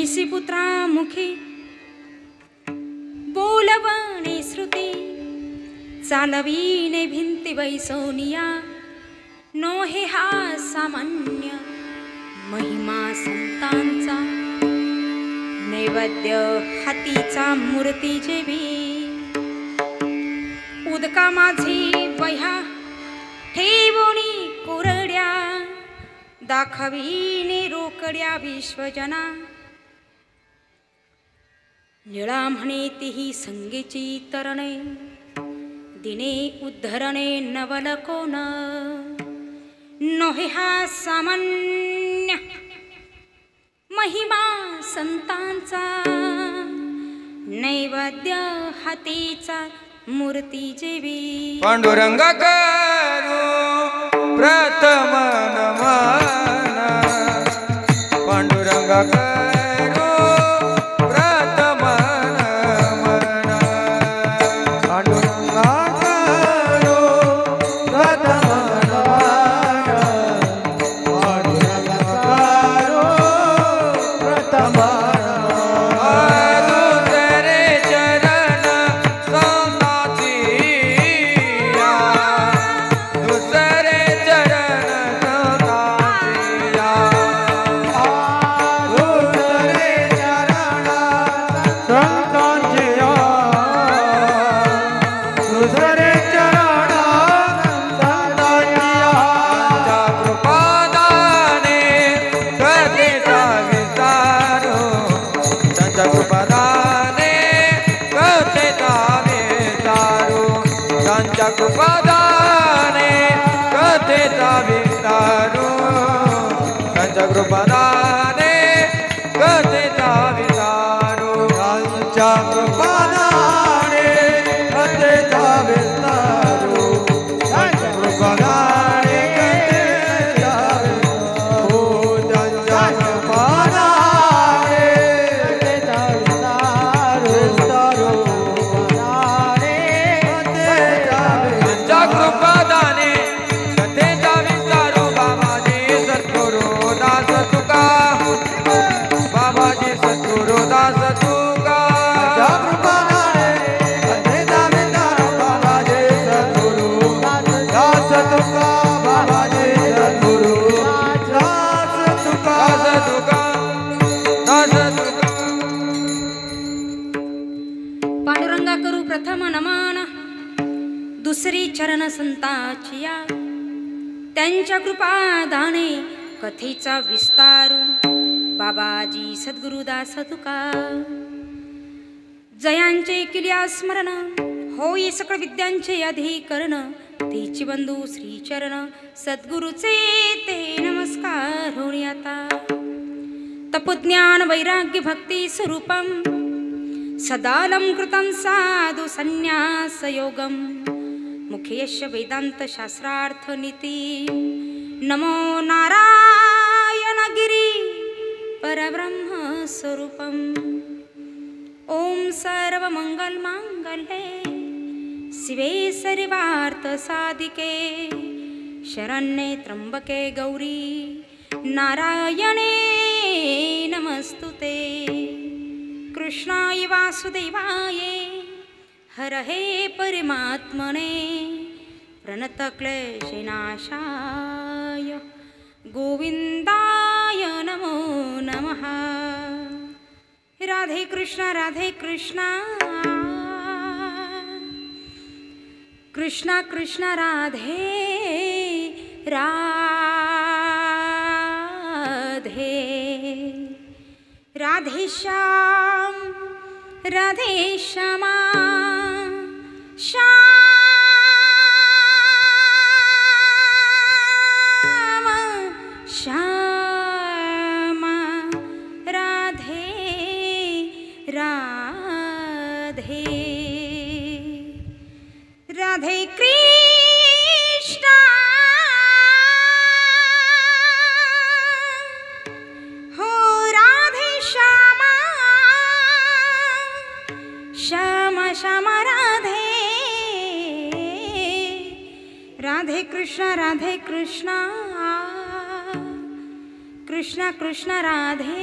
जैसी पुत्रा मुखी बोलवणे श्रुती चालवीने भिंती बैसोनिया नो हे हा सामान्य महिमा संतांचा नैवेद्य हातीचा मूर्ती जेवी उदका माझी वह्या ठेवणी कोरड्या दाखवीने रोकड्या विश्वजना निळा म्हणे तीही संगीची तरणे दिने उद्धरणे नवल कोण नोहे हा सामान्य महिमा संतांचा नैवेद्य हातीचा मूर्ती जेवी पांडुरंग करू प्रथम नमन पांडुरंग करू प्रथम नमन पांडुरंग करू प्रथम नमन पांडुरंग करू प्रथम कृपादाने कथेचा विस्तारू त्यांच्या कृपादाने कथेचा विस्तारू त्यांच्या कृपादाने कथेचा विस्तारू त्यांच्या कृपादाने कथेचा विस्तारू त्यांच्या कृपादाने कथेचा विस्तारू कृपादाने कथेचा विस्तारो बाबाजी सद्गुरु दास तुका बाबाजी सद्गुरु दास तुका कृपादाने कथेचा विस्तारो बाबाजी सद्गुरु दास तुका बाबाजी सद्गुरु दास तुका दास तुका पांडुरंगा करू प्रथम नमन दुसरी चरण संताचिया त्यांच्या कृपादाने कथेचा विस्तारू बाबाजी सद्गुरुदास तुका जयांचे किल्या स्मरण होई सकळ विद्यांचे अधिकरण तेची बंधू श्रीचरण सद्गुरुचे ते नमस्कार होणी आता तपज्ञान वैराग्य भक्ती स्वरूपम सदालंकृतं साधु संन्यास योगम मुखेयश वेदांत शास्त्रार्थ नीति नमो नारायण गिरी परब्रह्म स्वरूपम ओम सर्व मंगल मांगल्ये शिवे सर्वार्थ साधिके शरण्ये त्र्यंबके गौरी नारायणे नमस्तुते कृष्णाय वासुदेवाय हरहे परमात्मने प्रणतक्लेशनाशाय गोविंदाय नमो नमः राधे कृष्णा कृष्णा कृष्णा राधे राधे राधे श्याम राधे श्यामा श्याम श्यामा राधे राधे राधे कृष्णा हो राधे श्यामा श्यामा श्यामा राधे राधे कृष्णा कृष्णा कृष्णा राधे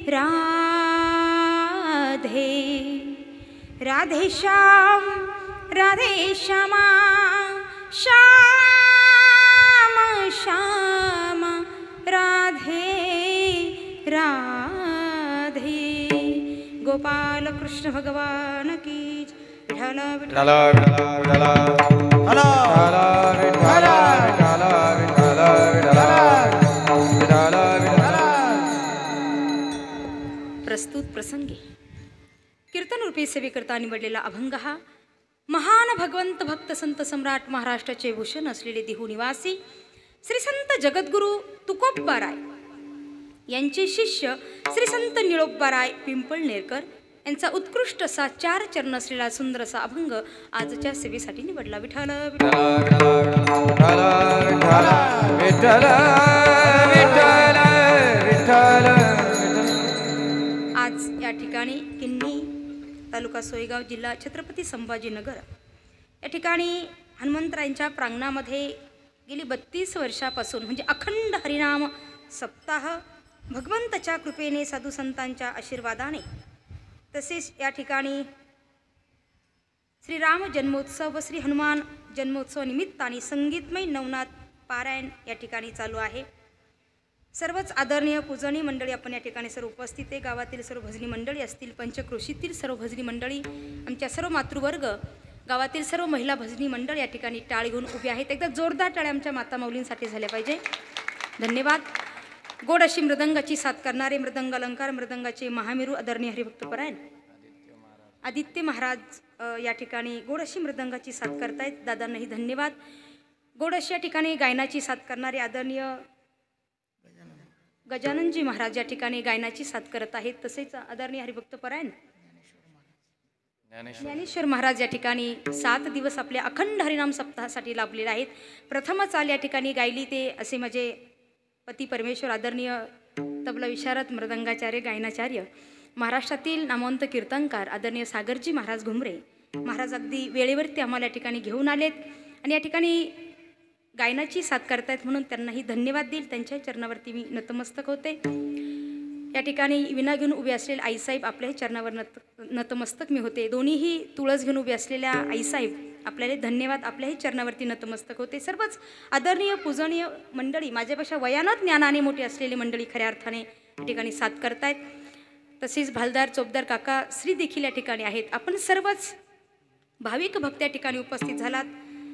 राधे राधे श्याम राधे श्यामा श्याम श्याम राधे राधे गोपाल कृष्ण भगवान की विठ्ठल विठ्ठल विठ्ठल विठ्ठल विठ्ठल विठ्ठल विठ्ठल. प्रस्तुत प्रसंगी कीर्तनरूपी सेवेकरता निवडलेला अभंग हा महान भगवंत भक्त संत सम्राट महाराष्ट्राचे भूषण असलेले देहू निवासी श्री संत जगद्गुरु तुकोबाराय यांचे शिष्य श्री संत निळोबाराय पिंपळनेरकर यांचा उत्कृष्ट असा 4 चरण असलेला सुंदर असा अभंग आजच्या सेवेसाठी निवडला. विठ्ठल विठ्ठल विठ्ठल विठ्ठल विठ्ठल. आज या ठिकाणी किन्ही तालुका सोयगाव जिल्हा छत्रपती संभाजीनगर या ठिकाणी हनुमंतरायांच्या प्रांगणामध्ये गेली 32 वर्षापासून म्हणजे अखंड हरिनाम सप्ताह भगवंताच्या कृपेने साधू संतांच्या आशीर्वादाने तसेच या ठिकाणी श्रीराम जन्मोत्सव व श्री हनुमान जन्मोत्सव निमित्ताने संगीतमय नवनाथ पारायण या ठिकाणी चालू आहे. सर्वच आदरणीय पूजनीय मंडळी आपण या ठिकाणी सर्व उपस्थित आहे. गावातील सर्व भजनी मंडळी असतील, पंचक्रोशीतील सर्व भजनी मंडळी, आमच्या सर्व मातृवर्ग, गावातील सर्व महिला भजनी मंडळ या ठिकाणी टाळ घेऊन उभे आहेत. एकदा जोरदार टाळ्या आमच्या माता माऊलींसाठी झाल्या पाहिजे. धन्यवाद. गोड अशी मृदंगाची साथ करणारे मृदंग अलंकार मृदंगाचे महामेरू आदरणीय हरिभक्तपरायण आदित्य महाराज या ठिकाणी गोड अशी मृदंगाची साथ करतायत. दादांनाही धन्यवाद. गोड अशी या ठिकाणी गायनाची साथ करणारे आदरणीय गजाननजी महाराज या ठिकाणी गायनाची साथ करत आहेत. तसेच आदरणीय हरिभक्तपरायण ज्ञानेश्वर महाराज या ठिकाणी 7 दिवस आपल्या अखंड हरिनाम सप्ताहासाठी लाभलेले आहेत. प्रथमच चाल या ठिकाणी गायली ते असे माझे पती परमेश्वर आदरणीय तबला विशारद मृदंगाचार्य गायनाचार्य महाराष्ट्रातील नामवंत कीर्तनकार आदरणीय सागरजी महाराज घुमरे महाराज अगदी वेळेवरती आम्हाला या ठिकाणी घेऊन आलेत आणि या ठिकाणी गायनाची साथ करतायत म्हणून त्यांनाही धन्यवाद देईल. त्यांच्या चरणावरती मी नतमस्तक होते. या ठिकाणी विना घेऊन उभे असलेले आईसाहेब आपल्याही चरणावर नतमस्तक मी होते. दोन्हीही तुळस घेऊन उभे असलेल्या आईसाहेब आपल्याला धन्यवाद. आपल्याही चरणावरती नतमस्तक होते. सर्वच आदरणीय पूजनीय मंडळी, माझ्यापेक्षा वयानं ज्ञानाने मोठी असलेली मंडळी खऱ्या अर्थाने या ठिकाणी साथ करतायत. तसेच भालदार चोपदार काका श्री देखील या ठिकाणी आहेत. आपण सर्वच भाविक भक्त या ठिकाणी उपस्थित झालात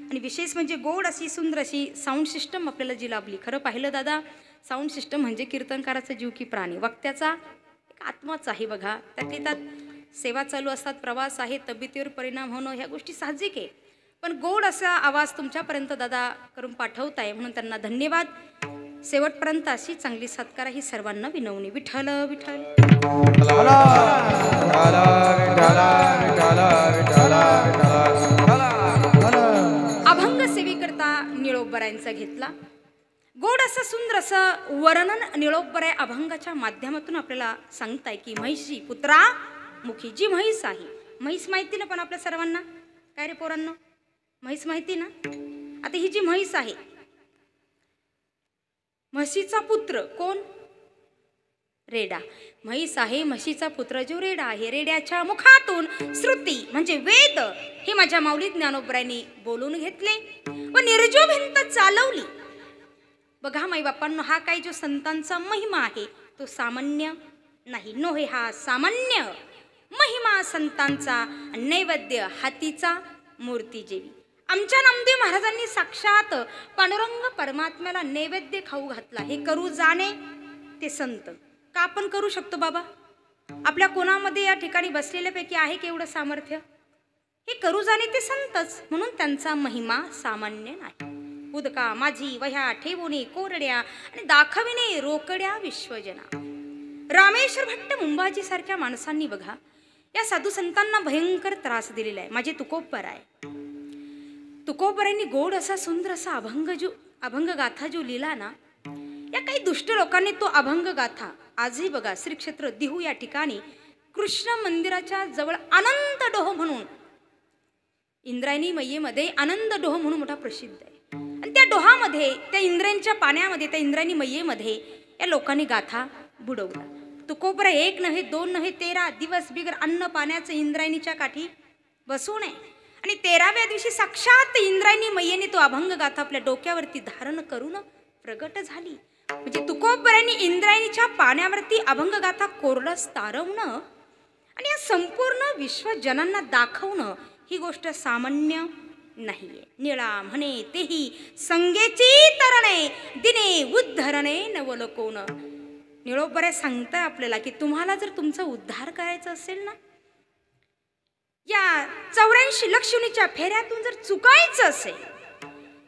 आणि विशेष म्हणजे गोड अशी सुंदर अशी साऊंड सिस्टम आपल्याला जी लाभली. खरं पाहिलं दादा, साऊंड सिस्टम म्हणजे कीर्तनकाराचा जीव की प्राणी, वक्त्याचा एक आत्माच आहे बघा. त्यातली त्यात सेवा चालू असतात, प्रवास आहे, तब्येतीवर परिणाम होणं ह्या गोष्टी साहजिक आहे. पण गोड असा आवाज तुमच्यापर्यंत दादा करून पाठवताय म्हणून त्यांना धन्यवाद. शेवटपर्यंत अशी चांगली सत्कार ही सर्वांना विनवणी. विठ्ठल विठ्ठल. अभंग सेवेकरता निळोबरायांचा घेतला. गोड असं सुंदर असं वर्णन निळोबराय अभंगाच्या माध्यमातून आपल्याला सांगताय की म्हैशी पुत्रा मुखी जी म्हैस आहे. म्हैस माहिती ना पण आपल्या सर्वांना, काय रे पोरांनो, म्हैस माहिती ना. आता ही जी म्हैस आहे, म्हशीचा पुत्र कोण? रेडा. म्हैस आहे, म्हशीचा पुत्र जो रेडा आहे. रेड्याच्या मुखातून श्रुती म्हणजे वेद हे माझ्या माऊली ज्ञानोबरायांनी बोलून घेतले व निर्जो भिंत चालवली. बघा माई बापांनो, हा काय जो संतांचा महिमा आहे तो सामान्य नाही. नोहे हा सामान्य महिमा संतांचा. नैवेद्य हातीचा मूर्ती जेवी. आमच्या नामदेव महाराजांनी साक्षात पांडुरंग परमात्म्याला नैवेद्य खाऊ घातला. हे करू जाणे ते संत. का आपण करू शकतो बाबा? आपल्या कोणामध्ये या ठिकाणी बसलेल्यापैकी आहे केवढं सामर्थ्य? हे करू जाणे ते संतच, म्हणून त्यांचा महिमा सामान्य नाही. उदका माझी वह्या ठेवणे कोरड्या आणि दाखविणे रोकड्या विश्वजना. रामेश्वर भट्ट मुंबाजी सारख्या माणसांनी बघा या साधू संतांना भयंकर त्रास दिलेला आहे. माझे तुकोबराय, तुकोबरायांनी गोड असा सुंदर असा अभंग गाथा जो लिहिला ना, या काही दुष्ट लोकांनी तो अभंग गाथा आजही बघा श्री क्षेत्र देहू या ठिकाणी कृष्ण मंदिराच्या जवळ आनंद डोह म्हणून इंद्रायणी मैयेमध्ये आनंद डोह म्हणून मोठा प्रसिद्ध आहे. आणि त्या डोहामध्ये, त्या इंद्रायणीच्या पाण्यामध्ये, त्या इंद्रायणी मैयेमध्ये या लोकांनी गाथा बुडवला. तुकोबरे 1 नव्हे 2 नव्हे 13 दिवस बिगर अन्न पाण्याचं इंद्रायणीच्या काठी बसू नये. आणि 13व्या दिवशी साक्षात इंद्रायणी मैयेने तो अभंग गाथा आपल्या डोक्यावरती धारण करून प्रगट झाली. म्हणजे तुकोबऱ्यांनी इंद्रायणीच्या पाण्यावरती अभंग गाथा कोरडस तारवणं आणि या संपूर्ण विश्वजनांना दाखवणं ही गोष्ट सामान्य नाहीये. निळा म्हणे तेही संगेची तरणे दिने उद्धरणे नवलोकोन. निळोबरे सांगताय आपल्याला की तुम्हाला जर तुमचा उद्धार करायचा असेल ना, या 84 लक्षणीच्या फेऱ्यातून जर चुकायचं असेल,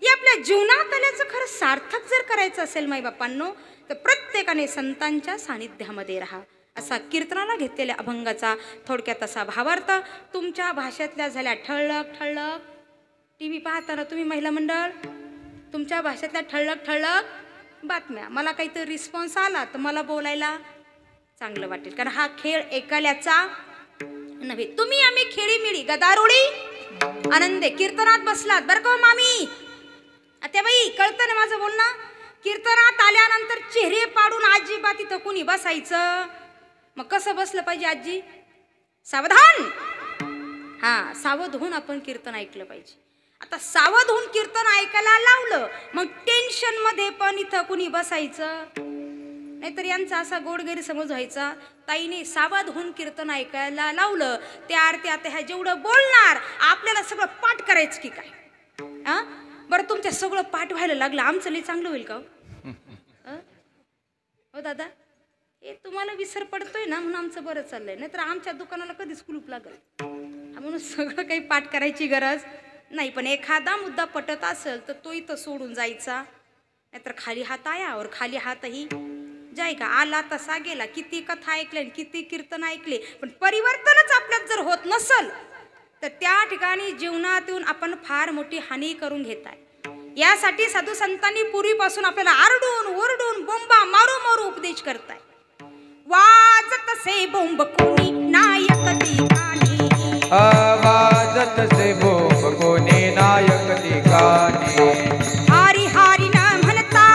या आपल्या जीवनात आल्याचं खरं सार्थक जर करायचं असेल माईबापांनो, तर प्रत्येकाने संतांच्या सानिध्यामध्ये राहा. असा कीर्तनाला घेतलेल्या अभंगाचा थोडक्यात असा भावार्थ तुमच्या भाषेतल्या झाल्या ठळक ठळक. टी व्ही पाहताना तुम्ही महिला मंडळ तुमच्या भाषेतल्या ठळक ठळक बातम्या, मला काहीतरी रिस्पॉन्स आला तर मला बोलायला चांगलं वाटेल. कारण हा खेळ एकाल्याचा नव्हे. तुम्ही आम्ही खेळी मिळी गदारोळी आनंदे कीर्तनात बसलात बरं का मामी आत्याबाई, कळतं ना माझं बोलणं. कीर्तनात आल्यानंतर चेहरे पाडून अजिबात इथं कुणी बसायचं. मग कसं बसलं पाहिजे आजी? सावधान. हा, सावध होऊन आपण कीर्तन ऐकलं पाहिजे. आता सावध होऊन कीर्तन ऐकायला लावलं, मग टेन्शन मध्ये पण इथं कुणी बसायचं नाहीतर यांचा असा गोड गैरसमज व्हायचा. ताईने सावध होऊन कीर्तन ऐकायला लावलं, त्या आरती आता ह्या जेवढं बोलणार आपल्याला सगळं पाठ करायचं की काय? हा बरं, तुमच्या सगळं पाठ व्हायला लागलं, आमचं लई चांगलं होईल का हो दादा? हे तुम्हाला विसर पडतोय ना म्हणून आमचं बरं चाललंय, नाहीतर आमच्या दुकानाला कधीच कुलूप लागल. म्हणून सगळं काही पाठ करायची गरज नाही. पण एखादा मुद्दा पटत असेल तर तो इथं सोडून जायचा, नाहीतर खाली हात आयावर खाली हातही जाय का. आला तसा गेला. किती कथा ऐकल्या किती कीर्तन ऐकले, पण परिवर्तनच आपल्यात जर होत नसल तर त्या ठिकाणी जीवनात येऊन आपण फार मोठी हानी करून घेताय. यासाठी साधू संतांनी पूर्वीपासून आपल्याला आरडून ओरडून बोंबा मारू मारू उपदेश करताय. वाजत से बोंब कोणी नायक ठिकाणी, वाजत से बोंब कोणी नायक ठिकाणी. हारी हारी ना म्हणता,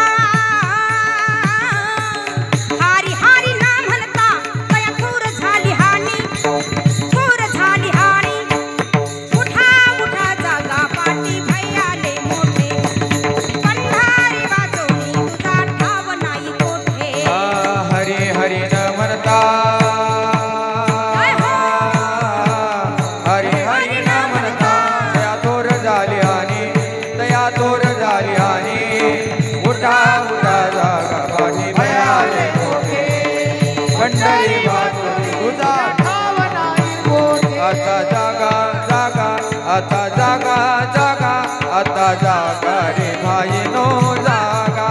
हारी हारी ना म्हणता तया थोर झाली हानी, थोर झाली हानी. उठा उठा जागा पाठी भैयाले मोठे, पंढारी वाजवणी तुझा ठाव नाही कोठे. हरी हरी न म्हणता, हरी हरी न म्हणता दया थोर झाली आणि दया थोर झाली आणि. उठा उठा जागा पाठी भयाले मोठे, पंढरी वाजवणी तुझा ठाव नाही कोठे. आता जागा जागा, आता जागा जागा, आता जागा रे भाईनो जागा.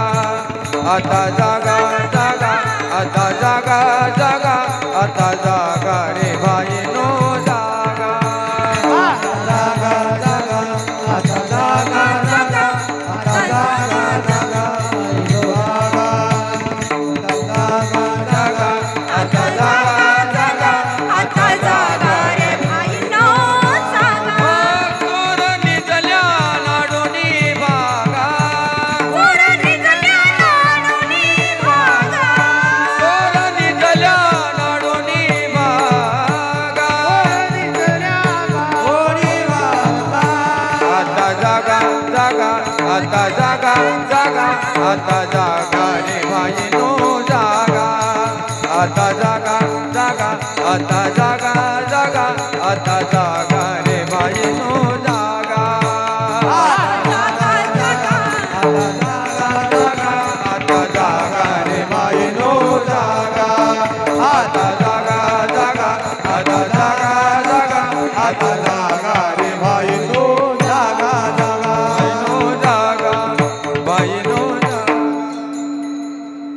आता जागा जागा, आता जागा जागा, आता जागा रे भाईनो जागा. जागा जागा, आता जागा जागा, आता जागा जागा, जागा आता जागा जागा, आता जागा रे भाईनो जागा. कोर निजल्या लाडोनी बागा, कोर निजल्या लाडोनी भागा, कोर निजल्या लाडोनी बागा, कोणी बागा. आता जागा जागा, आता जागा जागा, आता जागा रे भाईनो जागा. आता जागा जागा, आता जागा जागा, आता जागा रे भाईनो जागा. जागा जागा, आता जागा जागा, आता जागा रे भाईनो जागा. आता जागा जागा, आता जागा जागा, आता जागा रे भाईनो जागा. जागा भाईनो जागा, भाईनो जागा.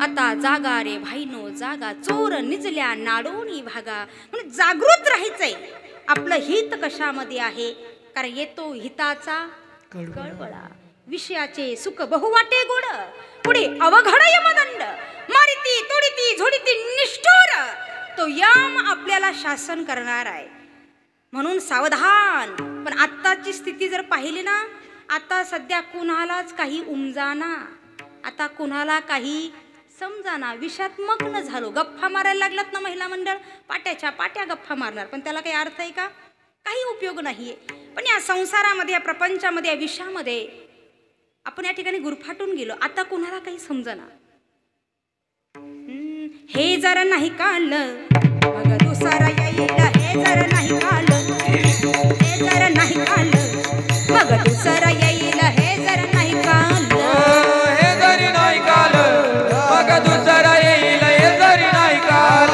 आता जागा रे भाईनो जागा. चोर निजल्या नाडोनी भागा. म्हणून जागृत राहायचंय. आपलं हित कशामध्ये आहे? कारण येतो हिताचा कळवळा, विषयाचे सुख बहुवाटे गोड, पुढे अवघड यमदंड, मारिती तोडीती झोडीती निष्ठुर, तो यम आपल्याला शासन करणार आहे. म्हणून सावधान. पण आत्ताची स्थिती जर पाहिली ना, आता सध्या कुणालाच काही उमजाना, आता कुणाला काही समजाना, विषात मग्न झालो. गप्पा मारायला लागलात ना महिला मंडळ, पाट्याच्या पाट्या गप्पा मारणार, पण त्याला काही अर्थ आहे का? काही उपयोग नाहीये. पण या संसारामध्ये, या प्रपंचामध्ये, या विषयामध्ये आपण या ठिकाणी गुरफाटून गेलो. आता कोणाला काही समजना. हे जरा नाही काढलं मग दुसरा येईल, हे जरा नाही काढलं, हे जरा नाही काढलं मग दुसरा येईल, हे जरा नाही काढलं, हे जरी नाही काल मग दुसरा येईल, हे जरी नाही काल,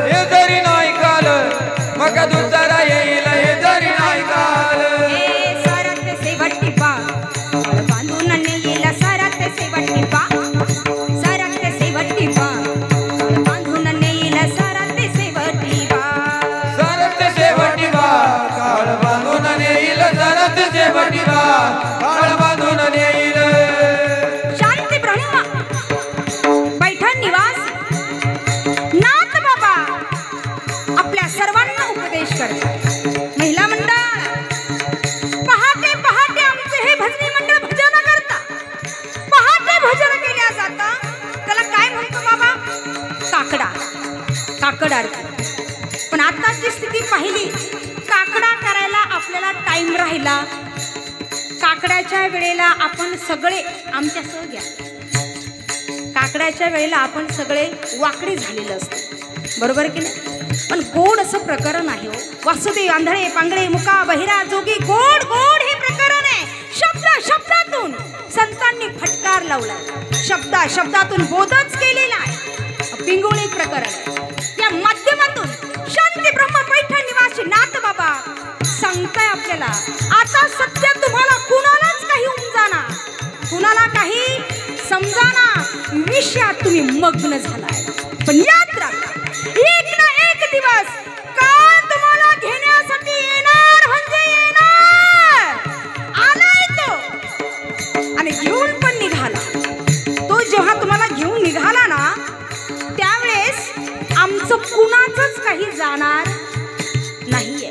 हे जरी नाही काल मग दुसरा येईल, हे जरी नाही काल. हे सारात शेवटी बा बांधून नेईल, सारात शेवटी बा, सारात शेवटी बा बांधून नेईल, सारात शेवटी बा, सरत शेवटी बा काळ बांधून नेईल, सरत शेवटी बा काळ बांधून नेईल. शांती ब्रह्म पैठण निवास नाथ बाबा आपल्या सर्वांना उपदेश करतात. महिला मंडळ, पहाटे पहाटे आमचे हे भजनी मंडळ भजन करता. पहाटे भजन केल्या जाता. त्याला काय म्हणतो बाबा? काकडा, काकड आरती. पण आताची स्थिती पाहिली, काकडा करायला आपल्याला टाइम राहिला. काकड्याच्या वेळेला आपण सगळे आमच्यासह घ्या, काकड्याच्या वेळेला आपण सगळे वाकडे झालेलं असतं, बरोबर की नाही? पण गोड असं प्रकरण आहे हो. वासुदेव, आंधळे, पांगळे, मुका, बहिरा, जोगी, गोड गोड हे प्रकरण आहे. शब्द शब्दातून संतांनी फटकार लावला, शब्दातून बोधच केलेला आहे. पिंगुळी प्रकरण आहे. या माध्यमातून शांती ब्रह्म पैठण निवासी नाथ बाबा सांगताय आपल्याला, आता सध्या तुम्हाला कुणालाच काही उमजाना, कुणाला काही समजाना, विषयात तुम्ही मग्न झालाय. पण याद राखा, एक ना एक दिवस काळ तुम्हाला घेण्यासाठी येणार म्हणजे येणार. आलाय तो आणि घेऊन पण निघाला. तो जेव्हा तुम्हाला घेऊन निघाला ना, त्यावेळेस आमचं कुणाचंच काही जाणार नाहीये.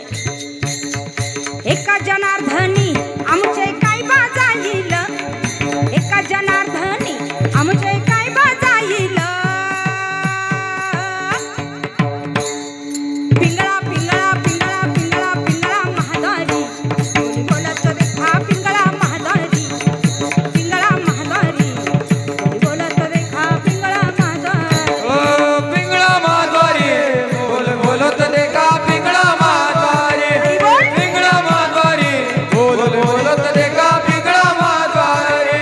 एका जनार्दनी आमचे काय बाजाईल, एका जनार्दनी आमचे काय बाजाईल. पिंगळा पिंगळा पिंगळा पिंगळा पिंगळा महादारी, कोणी बोलत देखा पिंगळा महादारी, पिंगळा महादारी, कोणी बोलत देखा पिंगळा महादारी. ओ पिंगळा माधवारी, बोल बोलत देखा पिंगळा माधवारी, पिंगळा माधवारी, बोल बोलत देखा पिंगळा माधवारी.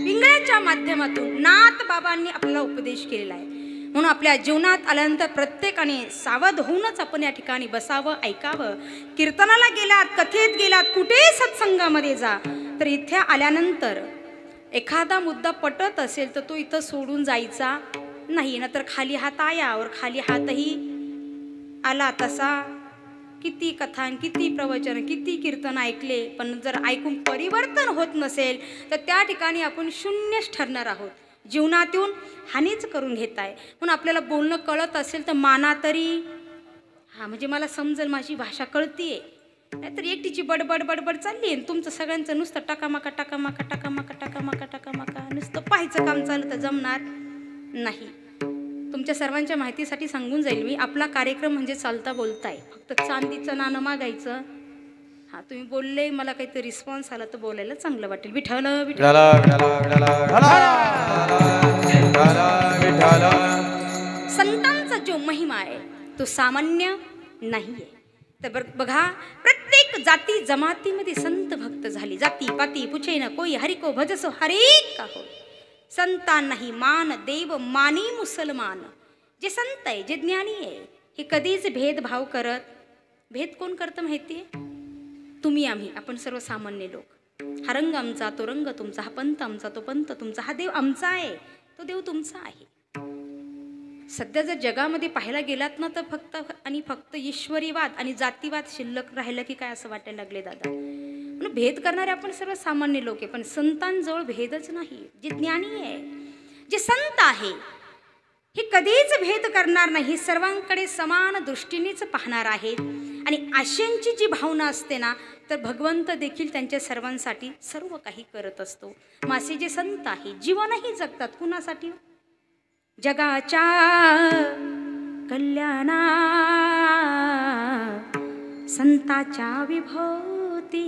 पिंगळ्याच्या माध्यमातून नाथ बाबांनी आपल्याला उपदेश केलेला आहे. म्हणून आपल्या जीवनात आल्यानंतर प्रत्येकाने सावध होऊनच आपण या ठिकाणी बसावं, ऐकावं. कीर्तनाला गेलात, कथेत गेलात, कुठेही सत्संगामध्ये जा, तर इथे आल्यानंतर एखादा मुद्दा पटत असेल तर तो इथं सोडून जायचा नाही. नंतर खाली हात आया और खाली हातही आला तसा. किती कथान, किती प्रवचन, किती कीर्तन ऐकले, पण जर ऐकून परिवर्तन होत नसेल तर त्या ठिकाणी आपण शून्यच ठरणार आहोत. जीवनात येऊन हानीच करून घेताय. म्हणून आपल्याला बोलणं कळत असेल तर माना तरी, हा म्हणजे मला समजेल, माझी भाषा कळतीये. नाहीतर एकटीची बडबड बडबड चालली आहे, तुमचं सगळ्यांचं नुसतं टाकामाका टाकामाका टाकामाका टाकामाका टाकामाका नुसतं पाहायचं काम चाललं तर जमणार नाही. तुमच्या सर्वांच्या माहितीसाठी सांगून जाईल मी, आपला कार्यक्रम म्हणजे चालता बोलताय. फक्त चांदीचं नाणं मागायचं. हा तुम्ही बोलले, मला काहीतरी रिस्पॉन्स आला तर बोलायला चांगलं वाटेल. विठ्ठल विठ्ठल विठ्ठल. संतांचा जो महिमा आहे तो सामान्य नाहीये. तर बघा, प्रत्येक जाती जमातीमध्ये संत भक्त झाले. जाती पाती पुछे न कोई, हरिको भजसो हरेक का हो. संतांनाही मान देव मानी मुसलमान. जे संत आहे, जे ज्ञानी आहे, हे कधीच भेदभाव करत. भेद कोण करतं माहितीये? तुम्ही आम्ही, आपण सर्वसामान्य लोक. हा रंग आमचा, तो रंग तुमचा, हा पंथ आमचा, तो पंथ तुमचा, हा देव आमचा आहे, तो देव तुमचा आहे. सध्या जर जगामध्ये पाहायला गेलात ना, तर फक्त आणि फक्त ईश्वरीवाद आणि जातीवाद शिल्लक राहिलं की काय असं वाटायला लागले दादा. म्हणून भेद करणारे आपण सर्व सामान्य लोक आहे, पण संतांजवळ भेदच नाही. जे ज्ञानी आहे, जे संत आहे, हे कधीच भेद करणार नाही. सर्वांकडे समान दृष्टीनेच पाहणार आहेत. आणि आशयांची जी भावना असते ना, तर भगवंत देखील त्यांच्या सर्वांसाठी सर्व काही करत असतो. मासे जे संत आहे जीवनही जगतात कुणासाठी? जगाच्या कल्याणा संताच्या विभूती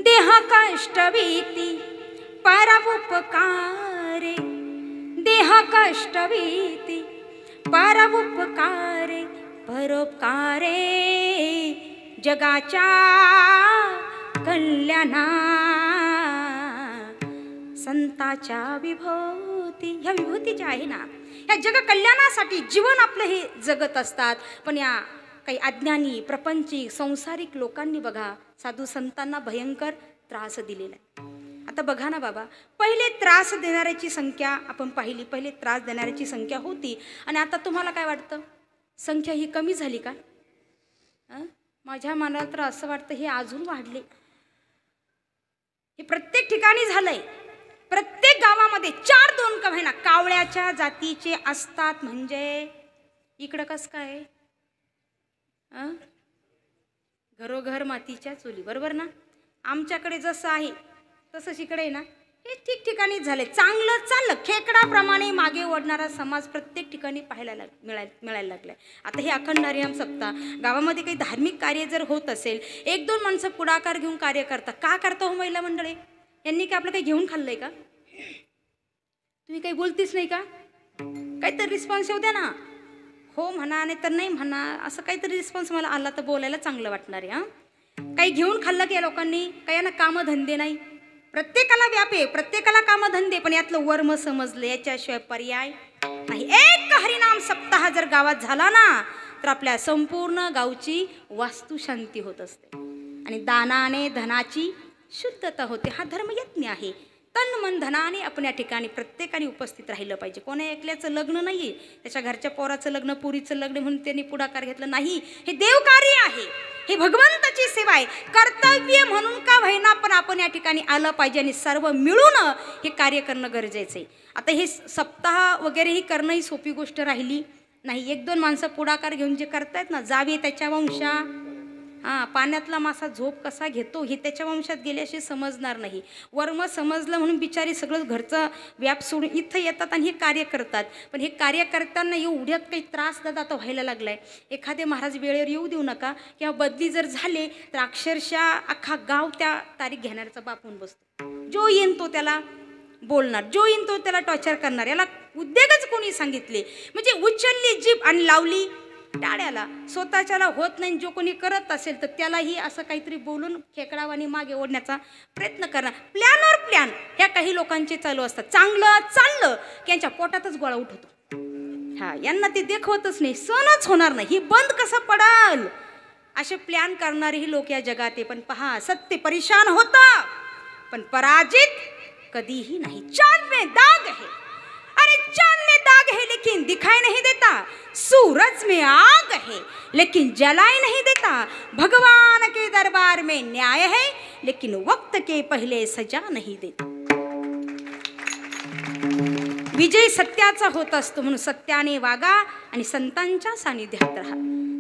देह कष्ट भीती परोपकारे देह कष्ट भीती परोपकारे परोपकारे जगाच्या कल्याणा संताच्या विभूती. ह्या विभूती ज्या आहे ना, या जग कल्याणासाठी जीवन आपलं हे जगत असतात. पण या काही अज्ञानी प्रपंचिक संसारिक लोकांनी बघा साधू संतांना भयंकर त्रास दिलेला आहे. आता बघा ना बाबा, पहिले त्रास देणाऱ्याची संख्या आपण पाहिली, पहिले त्रास देणाऱ्याची संख्या होती आणि आता तुम्हाला काय वाटतं, संख्या ही कमी झाली का? माझ्या मनाला तर असं वाटतं हे अजून वाढले. हे प्रत्येक ठिकाणी झालंय. प्रत्येक गावामध्ये 4-2 का होईना कावळ्याच्या जातीचे असतात. म्हणजे इकडं कसं काय? घरोघर मातीच्या चुली, बरोबर ना? आमच्याकडे जसं आहे तसंच इकडे आहे ना, हे ठिकठिकाणी झाले. चांगलं चाललं, खेकडाप्रमाणे मागे ओढणारा समाज प्रत्येक ठिकाणी पाहायला मिळायला लागलाय. आता हे अखंड हरिनाम सप्ताह गावामध्ये काही धार्मिक कार्य जर होत असेल, 1-2 माणसं पुढाकार घेऊन कार्य करतात. का करता हो महिला मंडळी? यांनी काय आपलं काही घेऊन खाल्लंय का? तुम्ही काही बोलतीच नाही का? काहीतरी रिस्पॉन्स येऊ द्या ना. हो म्हणा नाही तर नाही म्हणा, असं काहीतरी रिस्पॉन्स मला आला तर बोलायला चांगलं वाटणार आहे. काही घेऊन खाल्लं की या लोकांनी? काही यांना कामधंदे नाही. प्रत्येकाला व्याप आहे, प्रत्येकाला कामधंदे, पण यातलं वर्म समजलं, याच्याशिवाय पर्याय नाही. एक हरिनाम सप्ताह जर गावात झाला ना, तर आपल्या संपूर्ण गावची वास्तुशांती होत असते आणि दानाने धनाची शुद्धता होते. हा धर्मयज्ञ आहे. तन मन धनाने आपण या ठिकाणी प्रत्येकाने उपस्थित राहिलं पाहिजे. कोणा एकल्याचं लग्न नाही, त्याच्या घरच्या पोराचं लग्न, पुरीचं लग्न म्हणून त्यांनी पुढाकार घेतला नाही. हे देवकार्य आहे, हे भगवंताची सेवा आहे. कर्तव्य म्हणून का होईना पण आपण या ठिकाणी आलं पाहिजे आणि सर्व मिळून हे कार्य करणं गरजेचं आहे. आता हे सप्ताह वगैरे ही करणं ही सोपी गोष्ट राहिली नाही. 1-2 माणसं पुढाकार घेऊन जे करतायत ना, जावे त्याच्या वंशा. पाण्यातला मासा झोप कसा घेतो हे त्याच्या वंशात गेल्याशी समजणार नाही. वर्म समजलं म्हणून बिचारी सगळं घरचं व्याप सोडून इथं येतात आणि हे कार्य करतात. पण हे कार्य करताना एवढ्यात काही त्रास दादा आता व्हायला लागलाय. एखादे महाराज वेळेवर येऊ देऊ नका, किंवा बदली जर झाले तर अक्षरशः अख्खा गाव त्या तारीख घेणाऱ्याचा बाप होऊन बसतो. जो येईन तो त्याला बोलणार, जो येईन तो त्याला टॉर्चर करणार. याला उद्योगच कोणी सांगितले? म्हणजे उचलली जीभ आणि लावली टाळ्याला. स्वतःच्याला होत नाही, जो कोणी करत असेल तर त्यालाही असं काहीतरी बोलून खेकडावानी मागे ओढण्याचा प्रयत्न करणार. प्लॅनवर प्लॅन ह्या काही लोकांचे चालू असतात. चांगलं चाललं की यांच्या पोटातच गोळा उठवतो. यांना ते देखवतच नाही, सणच होणार नाही, ही बंद कसं पडल असे प्लॅन करणारेही लोक या जगात आहे. पण पहा, सत्य परेशान होतं पण पराजित कधीही नाही. चांद में दाग है, अरे चांद में दाग है लेकिन दिखाई नहीं देता. सूरज में आग है लेकिन जलाई नहीं देता. भगवान के दरबार में न्याय है लेकिन वक्त के पहले सजा नहीं देता. विजय सत्याचा होत असतो, म्हणून सत्याने वागा आणि संतांच्या सानिध्यात राहा.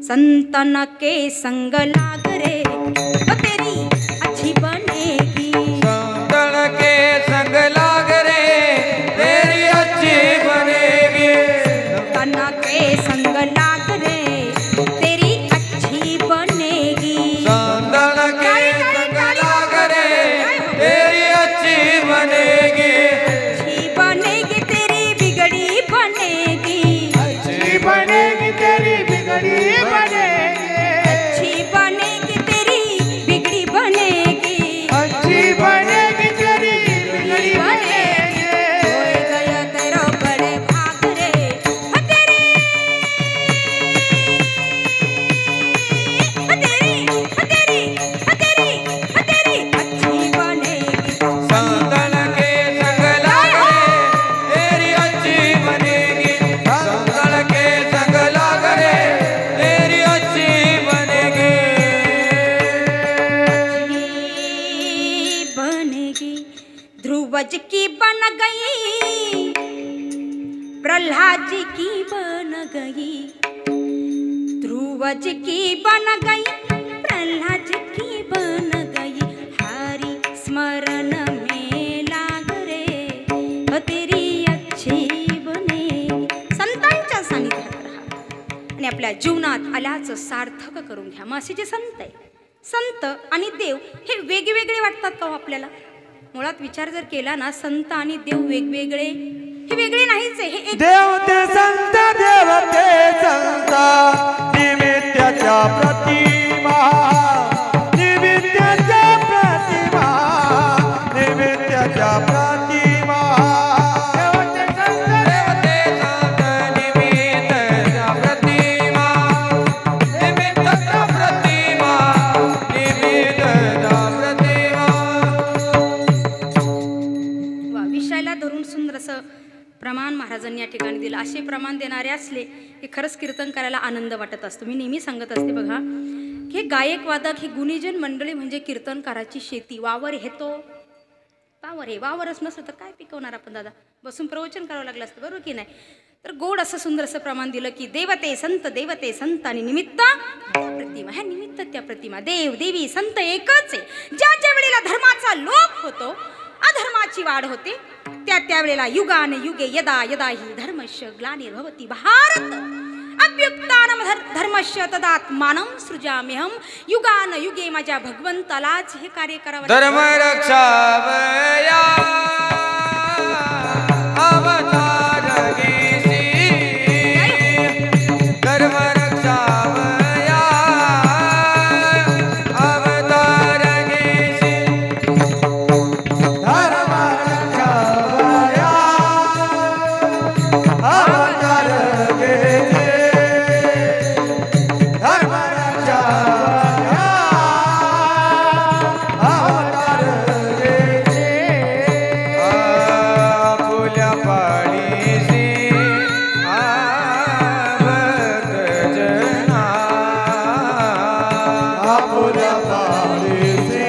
संतन के संग लाग रे वो तेरी अच्छी बनेगी. संतन के संग लाग रे तेरी अच्छी बनेगी. संतन के संग लाग रे तेरी अच्छी बनेगी. संतन के संग लाग रे तेरी अच्छी बनेगी. अच्छी बनेगी तेरी बिगड़ी बनेगी. अच्छी बनेगी तेरी बिगड़ी बनेगी. अच्छी बनेगी तेरी बिगड़ी बनेगी. अच्छी बनेगी तेरी बिगड़ी बनेगी. होए गया तेरा बड़े भाग रे हो तेरी अच्छी बनेगी. संतन के संग लाग रे तेरी अच्छी बनेगी. संतन के संग लाग रे तेरी अच्छी बनेगी. बनेगी. ध्रुवज की बन गई, प्रहलाद जी की बन गई. ध्रुव ध्रुव जी की बन गई, प्रहलाद जी की बन गई, हरि स्मरण में लाग रे, हो तेरी अच्छी बनेगी. संतांच्या सानिध्यात राहा आणि आपल्या जीवनात आल्याचं सार्थक करून घ्या. मग असे जे संत आहे, संत आणि देव हे वेगवेगळे वाटतात का हो आपल्याला? मुळात विचार जर केला ना, संत आणि देव वेगवेगळे, हे वेगळे नाहीच आहे, हे एक. देवते संत निमित्याच्या प्रतिमा, निमित्याच्या प्रतिमा, निमित्याच्या प्रतिमा. देवते संत निमित्ताच्या प्रतिमा, निमित्ताच्या प्रतिमा, निमित्ताच्या प्रतिमा. वा, विषयाला धरून सुंदर असं प्रमाण महाराजांनी या ठिकाणी दिलं. असे प्रमाण देणारे असले की खरंच कीर्तन करायला आनंद वाटत असतो. मी नेहमी सांगत असते बघा, की गायक वादक ही गुणीजन मंडळी म्हणजे कीर्तनकाराची शेती. वावर हे तो वावर, हे वावरच नसलं तर काय पिकवणार आपण दादा? बसून प्रवचन करावं लागलं असतं, बरोबर की नाही? तर गोड असं सुंदर असं प्रमाण दिलं की देवते संत आणि निमित्त त्या प्रतिमा. ह्या निमित्त त्या प्रतिमा, देव देवी संत एकच आहे. ज्या ज्या वेळेला धर्माचा लोप होतो, अधर्माची वाढ होते, त्या वेळेला युगान युगे यदा यदा ही धर्मस्य ग्लानिर्भवति भारत अभ्युत्थानम धर्मस्य तदात्मानं सृजाम्यहं. युगान युगे माझ्या भगवंतालाच हे कार्य करावं. धर्म रक्षावया अवतार घेसी, धर्म रक्षावया अवतार घेसी. धर्म रक्षावया अवतार घेसी, धर्म रक्षावया अवतार घेसी. फुल्या पाळीसी आवत जना, आपुल्या पाळीसी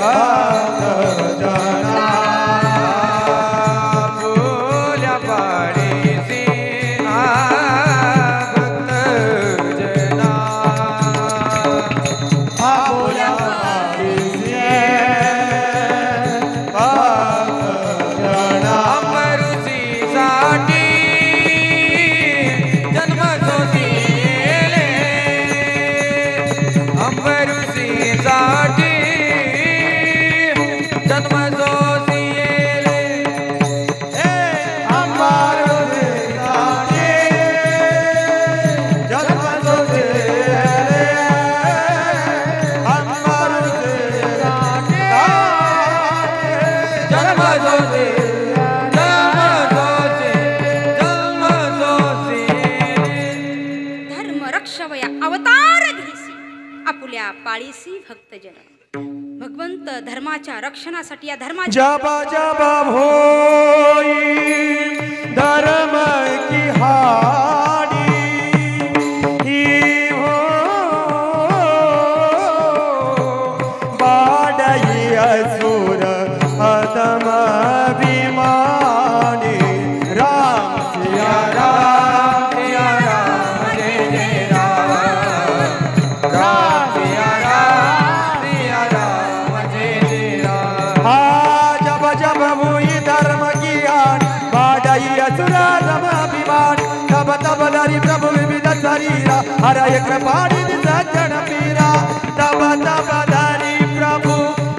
आवत जना. फुल्या पाळीसी आवत जना. आपुल्या पाळीसी आवत जना. अमरुसीसाठी जन्म सोसिले, अमरुसीसाठी जन्म सोसिले. अंबारुसीसाठी जन्म सोसिले, अंबारुसीसाठी जन्म सोसे, जन्म सोसे, जन्म सोसिले. धर्म रक्षवया अवतार घेसी, आपुल्या पाळीसी भक्तजन. भगवंत धर्माच्या रक्षणासाठी, या धर्माच्या जब जब होई धर्म की हानि, ही हो बाडई असुर अदम अभिमानी. राम सिया राम, सिया राम जय जय राम, राम सिया राम, सिया राम जय जय राम. जब जब हुई धर्म की हानि, बाडई असुर अदम अभिमानी. तब तब धरि प्रभु विविध शरीरा, हर एक पाणी सज्जन पीरा. तब तब धरि प्रभु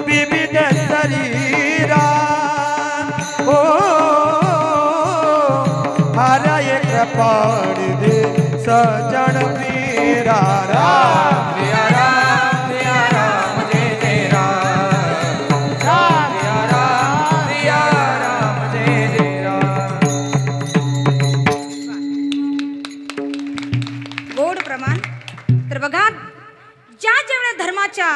विविध शरीरा, ओ हर एक पाणी सज्जन पीरा. राम सिया राम, सिया राम जय जय राम, राम सिया राम, सिया राम जय जय राम. गोड प्रमाण. तर बघा, ज्या ज्या वेळेला धर्माच्या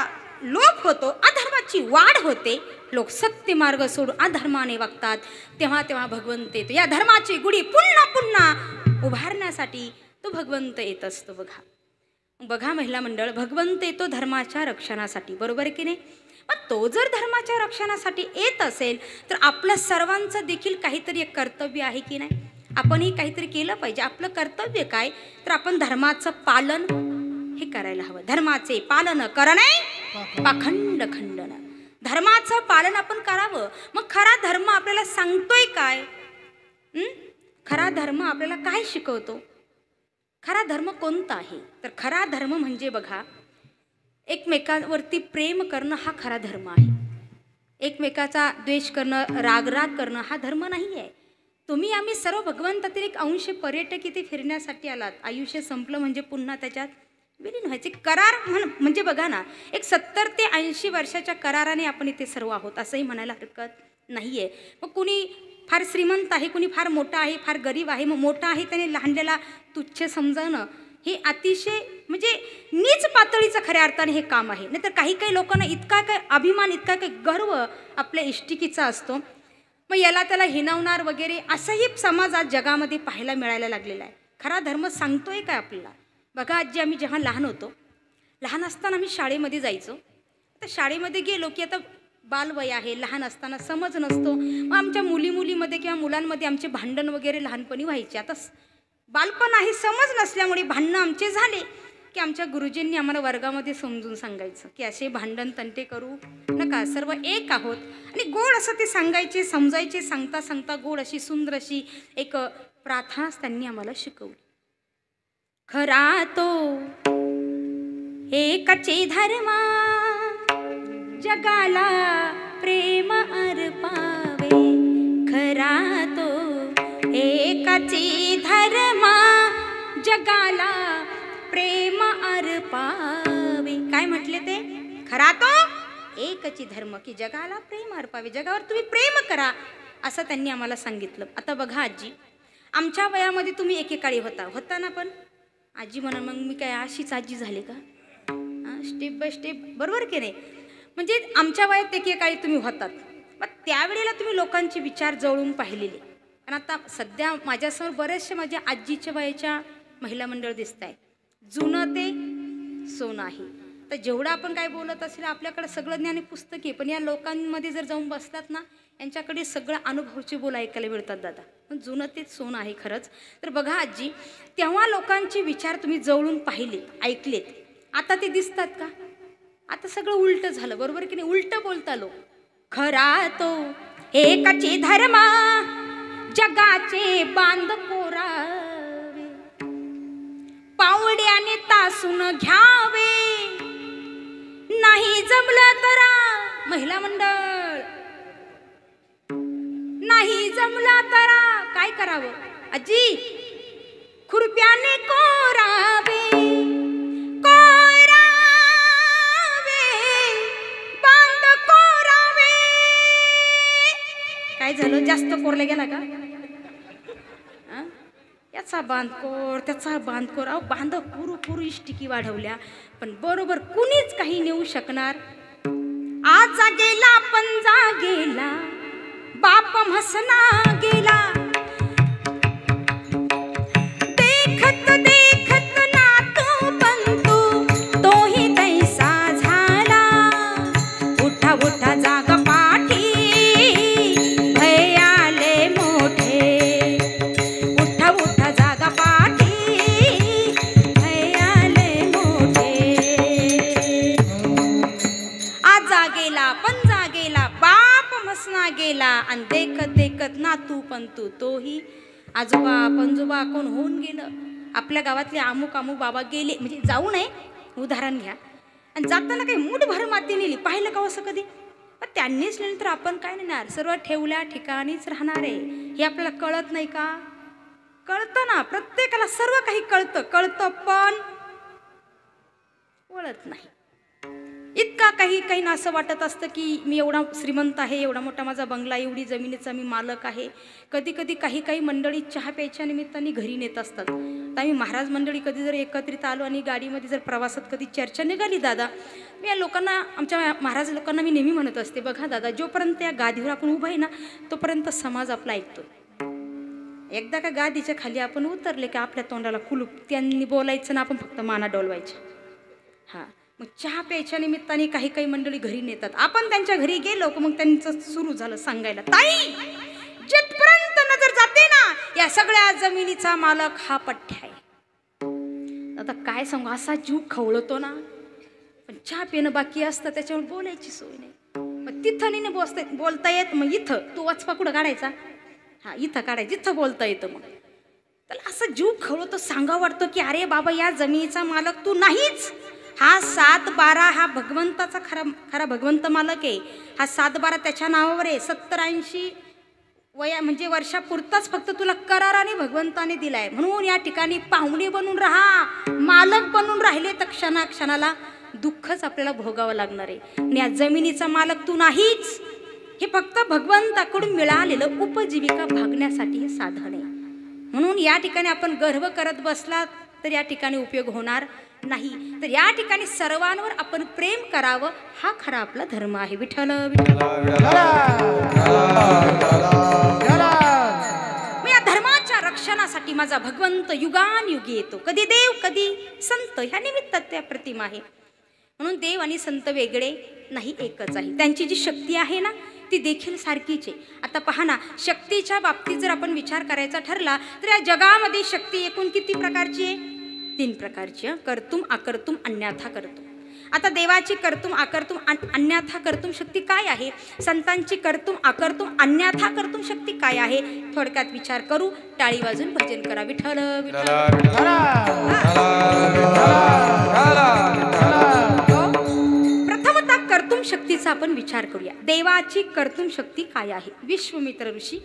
लोप होतो, अधर्माची वाढ होते, लोक सत्य मार्ग सोडून अधर्माने वागतात, तेव्हा तेव्हा भगवंत येतो. या धर्माची गुढी पुन्हा पुन्हा उभारण्यासाठी तो भगवंत येत असतो. बघा बघा महिला मंडळ, भगवंत येतो धर्माच्या रक्षणासाठी, बरोबर आहे की नाही? मग तो जर धर्माच्या रक्षणासाठी येत असेल तर आपल्या सर्वांचं देखील काहीतरी एक कर्तव्य आहे की नाही? आपणही काहीतरी केलं पाहिजे. आपलं कर्तव्य काय, तर आपण धर्माचं पालन हे करायला हवं. धर्माचे पालन करणे पाखंड खंडन. धर्माचं पालन आपण करावं. मग खरा धर्म आपल्याला सांगतोय काय? खरा धर्म आपल्याला काय शिकवतो? खरा धर्म कोणता आहे? तर खरा धर्म म्हणजे बघा, एकमेकांवरती प्रेम करणं हा खरा धर्म आहे. एकमेकाचा द्वेष करणं, रागराग करणं हा धर्म नाही आहे. तुम्ही आम्ही सर्व भगवंतातील एक अंश पर्यटक इथे फिरण्यासाठी आलात. आयुष्य संपलं म्हणजे पुन्हा त्याच्यात विलीन व्हायचे. करार म्हणजे बघा ना, एक 70 ते 80 वर्षाच्या कराराने आपण इथे सर्व आहोत असंही म्हणायला हरकत नाही आहे. मग कुणी फार श्रीमंत आहे, कुणी फार मोठा आहे, फार गरीब आहे. मग मोठा आहे त्याने लहानल्याला तुच्छ समजणं हे अतिशय म्हणजे नीच पातळीचं खऱ्या अर्थाने हे काम आहे. नाहीतर काही काही लोकांना इतका काय अभिमान, इतका काय गर्व आपल्या इष्टिकीचा असतो. मग याला त्याला हिणवणार वगैरे असंही समाज आज जगामध्ये पाहायला मिळायला लागलेला आहे. खरा धर्म सांगतोय काय आपल्याला? बघा आजी, आम्ही जेव्हा लहान होतो, लहान असताना आम्ही शाळेमध्ये जायचो. आता शाळेमध्ये गेलो की आता बालवय आहे, लहान असताना समज नसतो. मग आमच्या मुलीमध्ये किंवा मुलांमध्ये आमचे भांडण वगैरे लहानपणी व्हायचे. आता बालपण आहे, समज नसल्यामुळे भांडणं आमचे झाले की आमच्या गुरुजींनी आम्हाला वर्गामध्ये समजून सांगायचं की असे भांडण तंटे करू नका, सर्व एक आहोत. आणि गोड असं ते सांगायचे, समजायचे. सांगता सांगता गोड अशी सुंदर अशी एक प्रार्थनाच त्यांनी आम्हाला शिकवली. खरा तो एकचे धर्मा जगाला प्रेम अर्पावे. खरा तो एकाची धर्मा जगाला प्रेम अर्पावे. काय म्हटले ते? खरा तो एकची धर्म की जगाला प्रेम अर्पावे. जगावर तुम्ही प्रेम करा असं त्यांनी आम्हाला सांगितलं. आता बघा आजी, आमच्या वयामध्ये तुम्ही एकेकाळी होता ना, पण आजी म्हणा मग मी काय अशीच आजी झाली का? स्टेप बाय स्टेप, बरोबर की नाही? म्हणजे आमच्या वयात एकेकाळी तुम्ही होतात, मग त्यावेळेला तुम्ही लोकांचे विचार जवळून पाहिलेले. आणि आता सध्या माझ्यासमोर बरेचसे माझ्या आजीच्या वयाच्या महिला मंडळ दिसत आहे. जुनं ते सोनं आहे. तर जेवढं आपण काय बोलत असेल आपल्याकडे सगळं ज्ञान पुस्तकी, पण या लोकांमध्ये जर जाऊन बसलात ना, यांच्याकडे सगळं अनुभवचे बोल ऐकायला मिळतात दादा. पण जुनं तेच सोनं आहे खरंच. तर बघा आजी, तेव्हा लोकांचे विचार तुम्ही जवळून पाहिले, ऐकलेत. आता ते दिसतात का? आता सगळं उलटं झालं, बरोबर की नाही? उलटं बोलता लोक. खरा तो एकाचे धर्मा जगाचे बांध पोरावे. पावड्याने तासून घ्यावे, नाही जमलं तर महिला मंडळ, नाही जमला तर काय करावं आजी? खुरप्याने कोरावे, कोरावे, बांध कोरावे. काय झालं? जास्त कोरले गेला का? याचा बांधकोर, त्याचा बांधकोर. अहो बांध पुरू पुरू इष्टिकी वाढवल्या, पण बरोबर कुणीच काही नेऊ शकणार. आज गेला पंजा गेला, बाप म्हसना गेला. देखत देखत नातू पंतू तोही तैसा झाला. उठा उठा जाग पाठी भयाले मोठे. उठा उठा जाग पाठी भयाले मोठे. आजा गेला पंजा गेला, बाप म्हसना गेला. आणि देखत देखत नातू पंतू तोही आजोबा पंजोबा कोण होऊन गेलं. आपल्या गावातले अमुक अमुक बाबा गेले, म्हणजे जाऊ नये, उदाहरण घ्या. आणि जाताना काही मूठभर माती नेली, पाहिलं का असं कधी? पण त्यांनीच नेली तर आपण काय नेणार? सर्व ठेवल्या ठिकाणीच राहणार आहे. हे आपल्याला कळत नाही का? कळतं ना, प्रत्येकाला सर्व काही कळतं पण वळत नाही. इतका काही काहींना असं वाटत असतं की मी एवढा श्रीमंत आहे, एवढा मोठा माझा बंगला, एवढी जमिनीचा मी मालक आहे. कधी कधी काही मंडळी चहा प्यायच्या निमित्ताने घरी नेत असतात. तर आम्ही महाराज मंडळी कधी जर एकत्रित आलो आणि गाडीमध्ये जर प्रवासात कधी चर्चा निघाली दादा, मी या लोकांना, आमच्या महाराज लोकांना मी नेहमी म्हणत असते, बघा दादा, जोपर्यंत या गादीवर आपण उभं आहे ना, तोपर्यंत समाज आपला ऐकतो. एकदा का गादीच्या खाली आपण उतरले की आपल्या तोंडाला कुलूप. त्यांनी बोलायचं ना, आपण फक्त माना डोलवायच्या. हां, मग चहा प्यायच्या निमित्ताने काही मंडळी घरी नेतात. आपण त्यांच्या घरी गेलो की मग त्यांचं सुरू झालं सांगायला, ताई जिथपर्यंत नजर जाते ना या सगळ्या जमिनीचा मालक हा पठ्या आहे. आता काय सांगू, असा जीव खवळतो ना, पण चहा पिणं बाकी असतं त्याच्यावर बोलायची सोय नाही. मग तिथं नाही बोलता येत, मग इथं तू वाचपा कुठं काढायचा, हा इथं काढायचं जिथं बोलता येतं. मग त्याला असं जीव खवळतो, सांगा वाटतं की अरे बाबा या जमिनीचा मालक तू नाहीच. हा 7-12 हा भगवंताचा खरा भगवंत मालक आहे. हा 7-12 त्याच्या नावावर आहे. 70-80 म्हणजे वर्षापुरताच फक्त तुला कराराने भगवंताने दिलाय. म्हणून या ठिकाणी पाहुणे बनून राहा, मालक बनून राहिले तर क्षणाक्षणाला दुःखच आपल्याला भोगावं लागणार आहे. आणि या जमिनीचा मालक तू नाहीच. हे फक्त भगवंताकडून मिळालेलं उपजीविका भागण्यासाठी हे साधन आहे. म्हणून या ठिकाणी आपण गर्व करत बसलात तर या ठिकाणी उपयोग होणार नाही. तर या ठिकाणी सर्वांवर आपण प्रेम करावं, हा खरा आपला धर्म आहे. विठ्ठल विठ्ठल. मी या धर्माच्या रक्षणासाठी माझा भगवंत युगानयुगी येतो. कधी देव कधी संत, ह्या निमित्तात त्या प्रतिमा आहे. म्हणून देव आणि संत वेगळे नाही, एकच आहे. त्यांची जी शक्ती आहे ना ती देखील सारखीच आहे. आता पहा ना, शक्तीच्या बाबतीत जर आपण विचार करायचा ठरला तर या जगामध्ये शक्ती एकूण किती प्रकारची आहे? 3 प्रकारची. कर्तुम, अकर्तुम, अन्यथा कर्तुम. आता देवाची कर्तुम, अकर्तुम, अन्यथा कर्तुम शक्ती काय आहे? संतांची कर्तुम, अकर्तुम, अन्यथा कर्तुम शक्ती काय आहे? थोडक्यात विचार करू, टाळी वाजून भजन करा. विठ्ठल प्रथमतः कर्तुम शक्तीचा आपण विचार करूया. देवाची कर्तुम शक्ती काय आहे? विश्वामित्र ऋषी,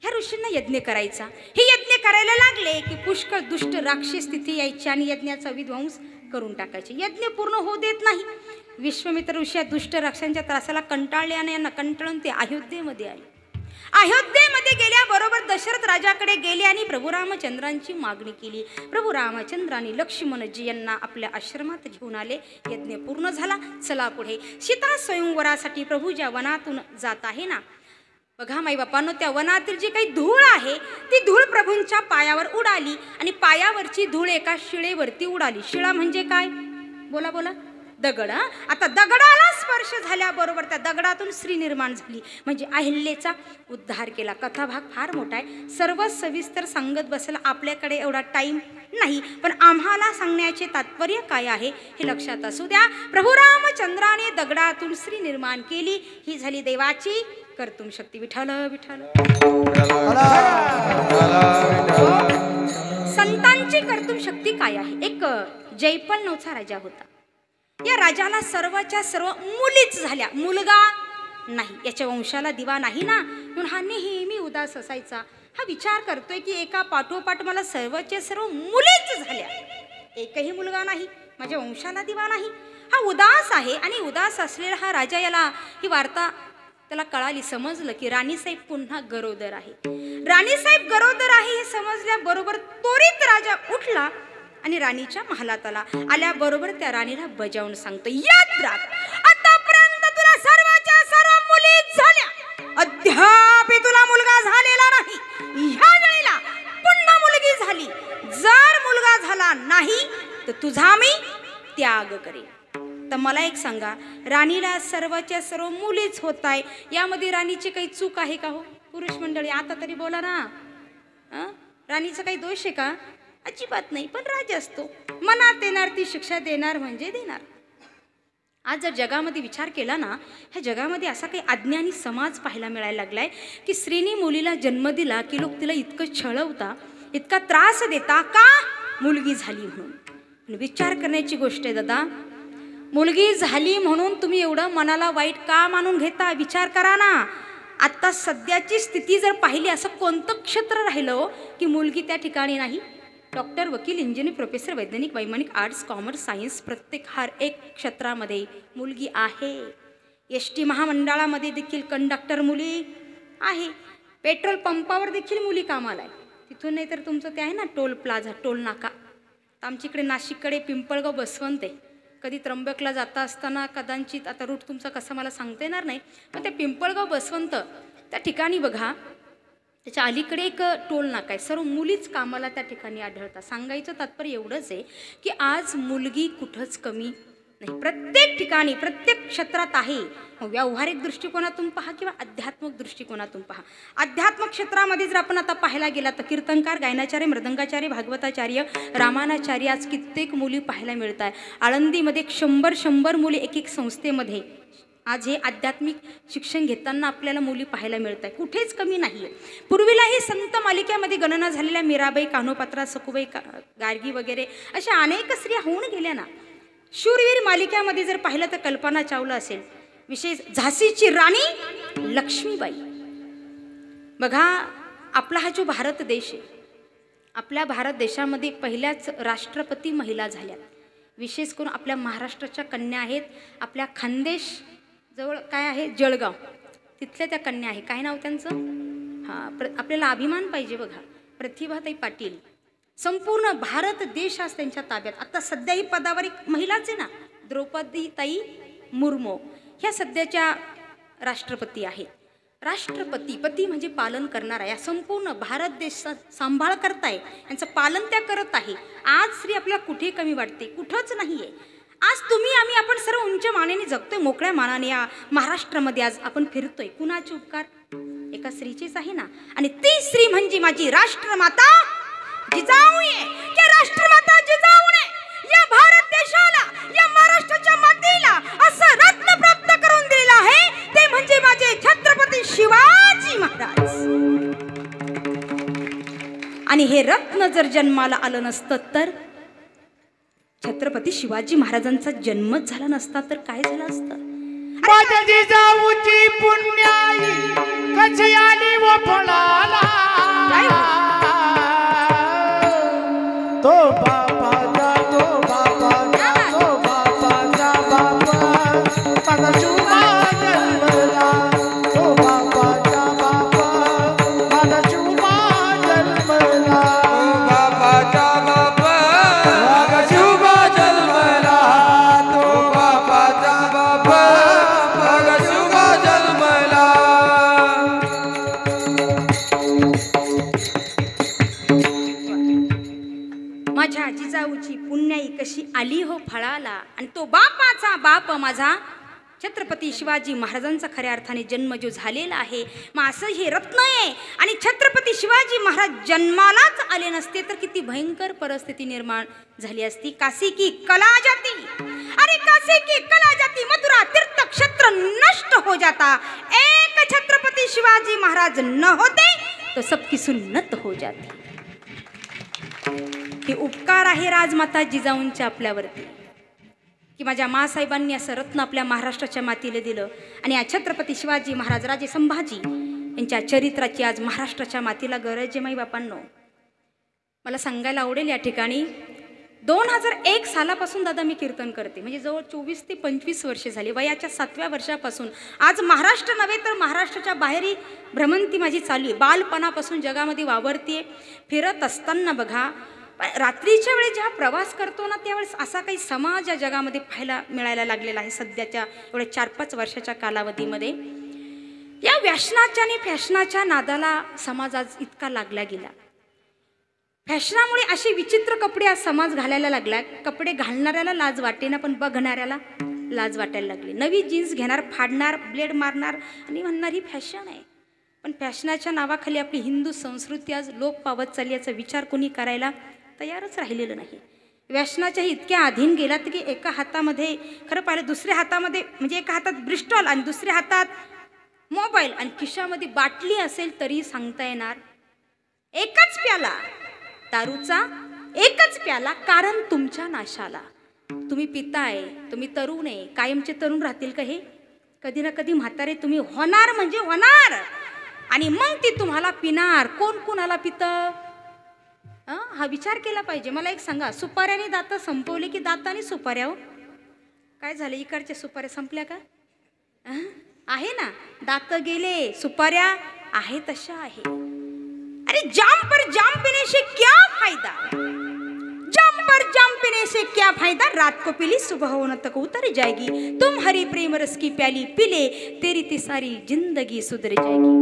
ह्या ऋषींना यज्ञ करायचा. हे यज्ञ करायला लागले की पुष्कळ दुष्ट राक्षस स्थिती यायची आणि यज्ञाचा विध्वंस करून टाकायचे. यज्ञ पूर्ण होऊ देत नाही. विश्वामित्र ऋषी या दुष्ट राक्षसांच्या त्रासाला कंटाळले आणि यांना कंटाळून ते अयोध्येमध्ये आले. अयोध्येमध्ये गेल्याबरोबर दशरथ राजाकडे गेले आणि प्रभू रामचंद्रांची मागणी केली. प्रभू रामचंद्रांनी लक्ष्मणजी यांना आपल्या आश्रमात घेऊन आले. यज्ञ पूर्ण झाला. चला पुढे. सीता स्वयंवरासाठी प्रभू ज्या वनातून जात आहे ना, बघा माई बापांनो, त्या वनातील जी काही धूळ आहे ती धूळ प्रभूंच्या पायावर उडाली आणि पायावरची धूळ एका शिळेवरती उडाली. शिळा म्हणजे काय? बोला बोला. दगड. आता दगडाला स्पर्श झाल्याबरोबर त्या दगडातून स्त्री निर्माण झाली, म्हणजे अहिल्याचा उद्धार केला. कथाभाग फार मोठा आहे, सर्व सविस्तर सांगत बसायला आपल्याकडे एवढा टाईम नाही, पण आम्हाला सांगण्याचे तात्पर्य काय आहे हे लक्षात असू द्या. प्रभू रामचंद्राने दगडातून स्त्री निर्माण केली. ही झाली देवाची कर्तुम शक्ती. विठ्ठल विठ्ठल. संतांची कर्तुम शक्ती काय आहे? एक जयपल नावाचा राजा होता. या राजाला सर्वच्या सर्व मुलीच झाल्या, मुलगा नाही. याच्या वंशाला दिवा नाही ना, म्हणून हा नेहमी उदास असायचा. हा विचार करतोय की एका पाठोपाठ मला सर्वच्या सर्व मुलीच झाल्या, एकही मुलगा नाही, माझ्या वंशाला दिवा नाही. हा उदास आहे आणि उदास असलेला हा राजा, याला ही वार्ता त्याला कळाली, समजलं की राणीसाहेब पुन्हा गरोदर आहे. राणीसाहेब गरोदर आहे हे समजल्याबरोबर त्वरित राजा उठला आणि राणीच्या महालात आला. आल्याबरोबर त्या राणीला बजावून सांगतो, याद राख, आतापर्यंत तुला सर्वच्या सर्व मुली झाल्या, अद्याप तुला मुलगा झालेला नाही. ह्या वेळेला पुन्हा मुलगी झाली. जर मुलगा झाला नाही तर तुझा मी त्याग करेन. तर मला एक सांगा, राणीला सर्वच्या सर्व मुलीच होत आहे, यामध्ये राणीची काही चूक आहे का हो? पुरुष मंडळी आता तरी बोला ना. राणीचा काही दोष आहे का? अजिबात नाही. पण राजा असतो, मनात येणार ती शिक्षा देणार म्हणजे देणार. आज जर जगामध्ये विचार केला ना, ह्या जगामध्ये असा काही अज्ञानी समाज पाहायला मिळायला लागलाय की स्त्रीने मुलीला जन्म दिला की लोक तिला इतकं छळवता, इतका त्रास देता का? मुलगी झाली म्हणून. विचार करण्याची गोष्ट आहे दादा. मुलगी झाली म्हणून तुम्ही एवढं मनाला वाईट का मानून घेता? विचार करा ना. आता सध्याची स्थिती जर पाहिली, असं कोणतं क्षेत्र राहिलं की मुलगी त्या ठिकाणी नाही? डॉक्टर, वकील, इंजिनियर, प्रोफेसर, वैज्ञानिक, वैमानिक, आर्ट्स, कॉमर्स, सायन्स, प्रत्येक हर एक क्षेत्रामध्ये मुलगी आहे. एस.टी. महामंडळामध्ये देखील कंडक्टर मुली आहे. पेट्रोल पंपावर देखील मुली कामाला आहे. तिथून नाही तर तुमचं ते आहे ना टोल प्लाझा, टोल नाका. आमच्या इकडे नाशिककडे पिंपळगाव बसवंत आहे. कधी त्र्यंबकला जाता असताना कदाचित, आता रूट तुमचा कसा मला सांगता येणार नाही, पण ते पिंपळगाव बसवंत त्या ठिकाणी बघा, त्याच्या अलीकडे एक टोल नाका आहे. सर्व मुलीच कामाला त्या ठिकाणी आढळतात. सांगायचं तात्पर्य एवढंच आहे की आज मुलगी कुठंच कमी नाही, प्रत्येक ठिकाणी प्रत्येक क्षेत्रात आहे. व्यावहारिक दृष्टिकोनातून पहा किंवा आध्यात्मिक दृष्टिकोनातून पहा. आध्यात्मिक क्षेत्रामध्ये जर आपण आता पाहायला गेला तर कीर्तनकार, गायनाचार्य, मृदंगाचार्य, भागवताचार्य, रामानाचार्य आज कित्येक मुली पाहायला मिळत आहे. आळंदीमध्ये 100 मुली एक एक संस्थेमध्ये आज हे आध्यात्मिक शिक्षण घेताना आपल्याला मुली पाहायला मिळत आहे. कुठेच कमी नाही आहे. पूर्वीलाही संत मालिकेमध्ये गणना झालेल्या मीराबाई, कान्होपात्रा, सखुबाई, गार्गी वगैरे अशा अनेक स्त्रिया होऊन गेल्या ना. शूरवीर मालिकेमध्ये जर पाहिलं तर कल्पना चावला असेल, विशेष झाशीची राणी लक्ष्मीबाई. बघा, आपला हा जो भारत देश आहे, आपल्या भारत देशामध्ये पहिल्याच राष्ट्रपती महिला झाल्यात. विशेष करून आपल्या महाराष्ट्राच्या कन्या आहेत. आपल्या खानदेश जवळ काय आहे, जळगाव, तिथल्या त्या कन्या आहे. काय नाव त्यांचं? हां, आपल्याला अभिमान पाहिजे बघा. प्रतिभाताई पाटील. संपूर्ण भारत देश आज त्यांच्या ताब्यात. आता सध्या ही पदावर एक महिलाच आहे ना, द्रौपदीताई मुर्मू, ह्या सध्याच्या राष्ट्रपती आहेत. राष्ट्रपती, पती म्हणजे पालन करणारा, या संपूर्ण भारत देशात सांभाळ करताय, यांचं पालन त्या करत आहे. आज स्त्री आपल्याला कुठे कमी वाटते? कुठंच नाही आहे. आज तुम्ही आम्ही आपण सर्व उंच मानेने जगतोय, मोकळ्या मानाने या महाराष्ट्रामध्ये आज आपण फिरतोय. कुणाचे उपकार? एका स्त्रीचेच आहे ना. आणि ती स्त्री म्हणजे माझी राष्ट्रमाता जिजाऊ आहे. की राष्ट्रमाता जिजाऊने या भारत देशाला, या महाराष्ट्राच्या मातीला असं रत्न प्राप्त करून दिलेलं आहे, ते म्हणजे माझे छत्रपती शिवाजी महाराज. आणि हे रत्न जर जन्माला आलं नसतं तर छत्रपती शिवाजी महाराजांचा जन्मच झाला नसता तर काय झालं असतं? माझ्या जिजाऊची पुण्याई कशी आली व फळाला, तो बापाचा, तो बापाचा, तो बापाचा बापा माझा शुभा जन्मला, तो बापाचा बापा माझा शुभा जन्मला, बापाचा बापा माझा शुभ जन्मला, तो बापाचा बापा माझा शुभ जन्मला. माझ्या जिजाऊची पुण्याई कशी आली हो फळाला, आणि तो बापाचा बाप माझा छत्रपती शिवाजी महाराजांचा खऱ्या अर्थाने जन्म जो झालेला आहे. मग असं हे रत्न आहे. आणि छत्रपती शिवाजी महाराज जन्मालाच आले नसते तर किती भयंकर परिस्थिती निर्माण झाली असती. काशी की कला जाती, अरे काशी की कला जाती, मथुरा तीर्थ क्षेत्र नष्ट हो जाता. एक छत्रपती शिवाजी महाराज न होते तो सबकी सुन्नत हो जाती. हे उपकार आहे राजमाता जिजाऊंच्या आपल्यावरती, की माझ्या मासाहेबांनी असं रत्न आपल्या महाराष्ट्राच्या मातीला दिलं. आणि या छत्रपती शिवाजी महाराज, राजे संभाजी यांच्या चरित्राची आज महाराष्ट्राच्या मातीला गरज आहे. माई बापांनो, मला सांगायला आवडेल या ठिकाणी 2001 सालापासून दादा मी कीर्तन करते, म्हणजे जवळ 24 ते 25 वर्षे झाली. वयाच्या 7व्या वर्षापासून आज महाराष्ट्र नव्हे तर महाराष्ट्राच्या बाहेरही भ्रमंती माझी चालू आहे. बालपणापासून जगामध्ये वावरते. फिरत असताना बघा, रात्रीच्या वेळी जेव्हा प्रवास करतो ना, त्यावेळेस असा काही समाज या जगामध्ये पाहायला मिळायला लागलेला आहे. सध्याच्या एवढ्या 4-5 वर्षाच्या कालावधीमध्ये या व्यसनाच्या आणि फॅशनाच्या नादाला समाज आज इतका लागला गेला. फॅशनामुळे असे विचित्र कपडे आज समाज घालायला लागला. कपडे घालणाऱ्याला लाज वाटे ना, पण बघणाऱ्याला लाज वाटायला लागली. नवी जीन्स घेणार, फाडणार, ब्लेड मारणार आणि म्हणणार ही फॅशन आहे. पण फॅशनाच्या नावाखाली आपली हिंदू संस्कृती आज लोप पावत चालली, याचा विचार कोणी करायला तयारच राहिलेलं नाही. व्यसनाच्याही इतक्या अधीन गेलात की एका हातामध्ये, खरं पाहिलं दुसऱ्या हातामध्ये, म्हणजे एका हातात ब्रिस्टॉल आणि दुसऱ्या हातात मोबाईल आणि खिशामध्ये बाटली असेल तरी सांगता येणार एकच प्याला दारूचा, एकच प्याला, कारण तुमच्या नाशाला. तुम्ही पिताय, तुम्ही तरुण आहे, कायमचे तरुण राहतील का हे? कधी ना कधी म्हातारे तुम्ही होणार म्हणजे होणार, आणि मग ती तुम्हाला पिणार. कोण कुणाला पितं हा विचार केला पाहिजे. मला एक सांगा, सुपाऱ्याने दात संपवले की दाताने सुपाऱ्या? हो काय झालं, इकडच्या सुपाऱ्या संपल्या का? आहे ना, दात गेले, सुपाऱ्या आहे तशा आहे. अरे जाम पर जाम पीने से क्या फायदा, जाम पर जाम पीने से क्या फायदा, रात को पीली सुबह होने तक उतर जाएगी, तुम हरी प्रेम रस की प्याली पीले, तेरी ती सारी जिंदगी सुधर जाएगी.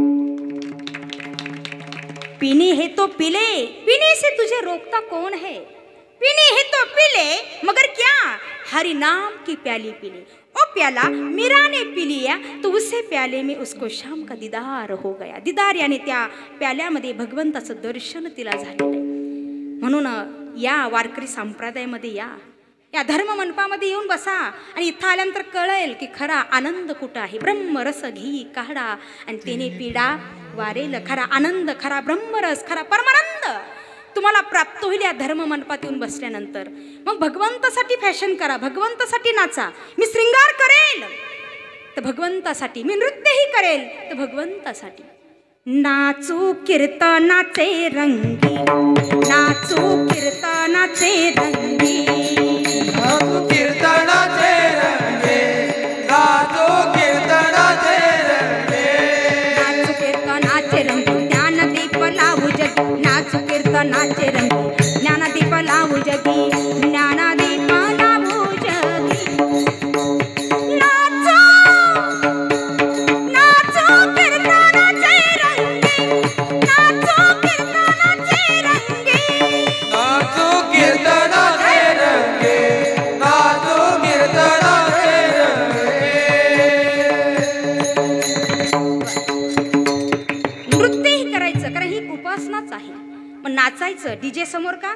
पीने है तो पीले, पीने से तुझे रोकता कौन है, पीने है तो पीले, मगर क्या हरि नाम की प्याली पीली, ओ प्याला मीरा ने पी लिया तो उसे प्याले में उसको शाम का दीदार हो गया. दीदार याने त्या प्याल्यामध्ये भगवंताचं दर्शन तिला झालेलं आहे. म्हणून या वारकरी संप्रदायामध्ये या धर्म मंडपामध्ये येऊन बसा आणि इथं आल्यानंतर कळेल की खरा आनंद कुठं आहे. ब्रह्मरस घी काढा आणि तेने पिढा वारेल. खरा आनंद, खरा ब्रह्मरस, खरा परमानंद तुम्हाला प्राप्त होईल या धर्म मंडपात येऊन बसल्यानंतर. मग भगवंतासाठी फॅशन करा, भगवंतासाठी नाचा. मी श्रृंगार करेल तर भगवंतासाठी, मी नृत्यही करेल तर भगवंतासाठी. नाचू कीर्तनाचे रंगी, नाचू कीर्तनाचे रंगी, नाचू कीर्तनाचे रंगे, नाचू कीर्तनाचे रंगे. नाचू कीर्तनाचे रंगी ज्ञानदीप लावू जगी, नाचू कीर्तनाचे रंगी ज्ञानदीप लावू जगी, ज्ञानदीप लावू जगी. नाचू नाचू कीर्तनाचे रंगी, नाचू कीर्तनाचे रंगी. नाचू कीर्तनाचे रंगे, नाचू कीर्तनाचे रंगे. नृत्यही करायचं, कारण ही उपासनाच आहे. पण नाचायचं डीजे समोर का?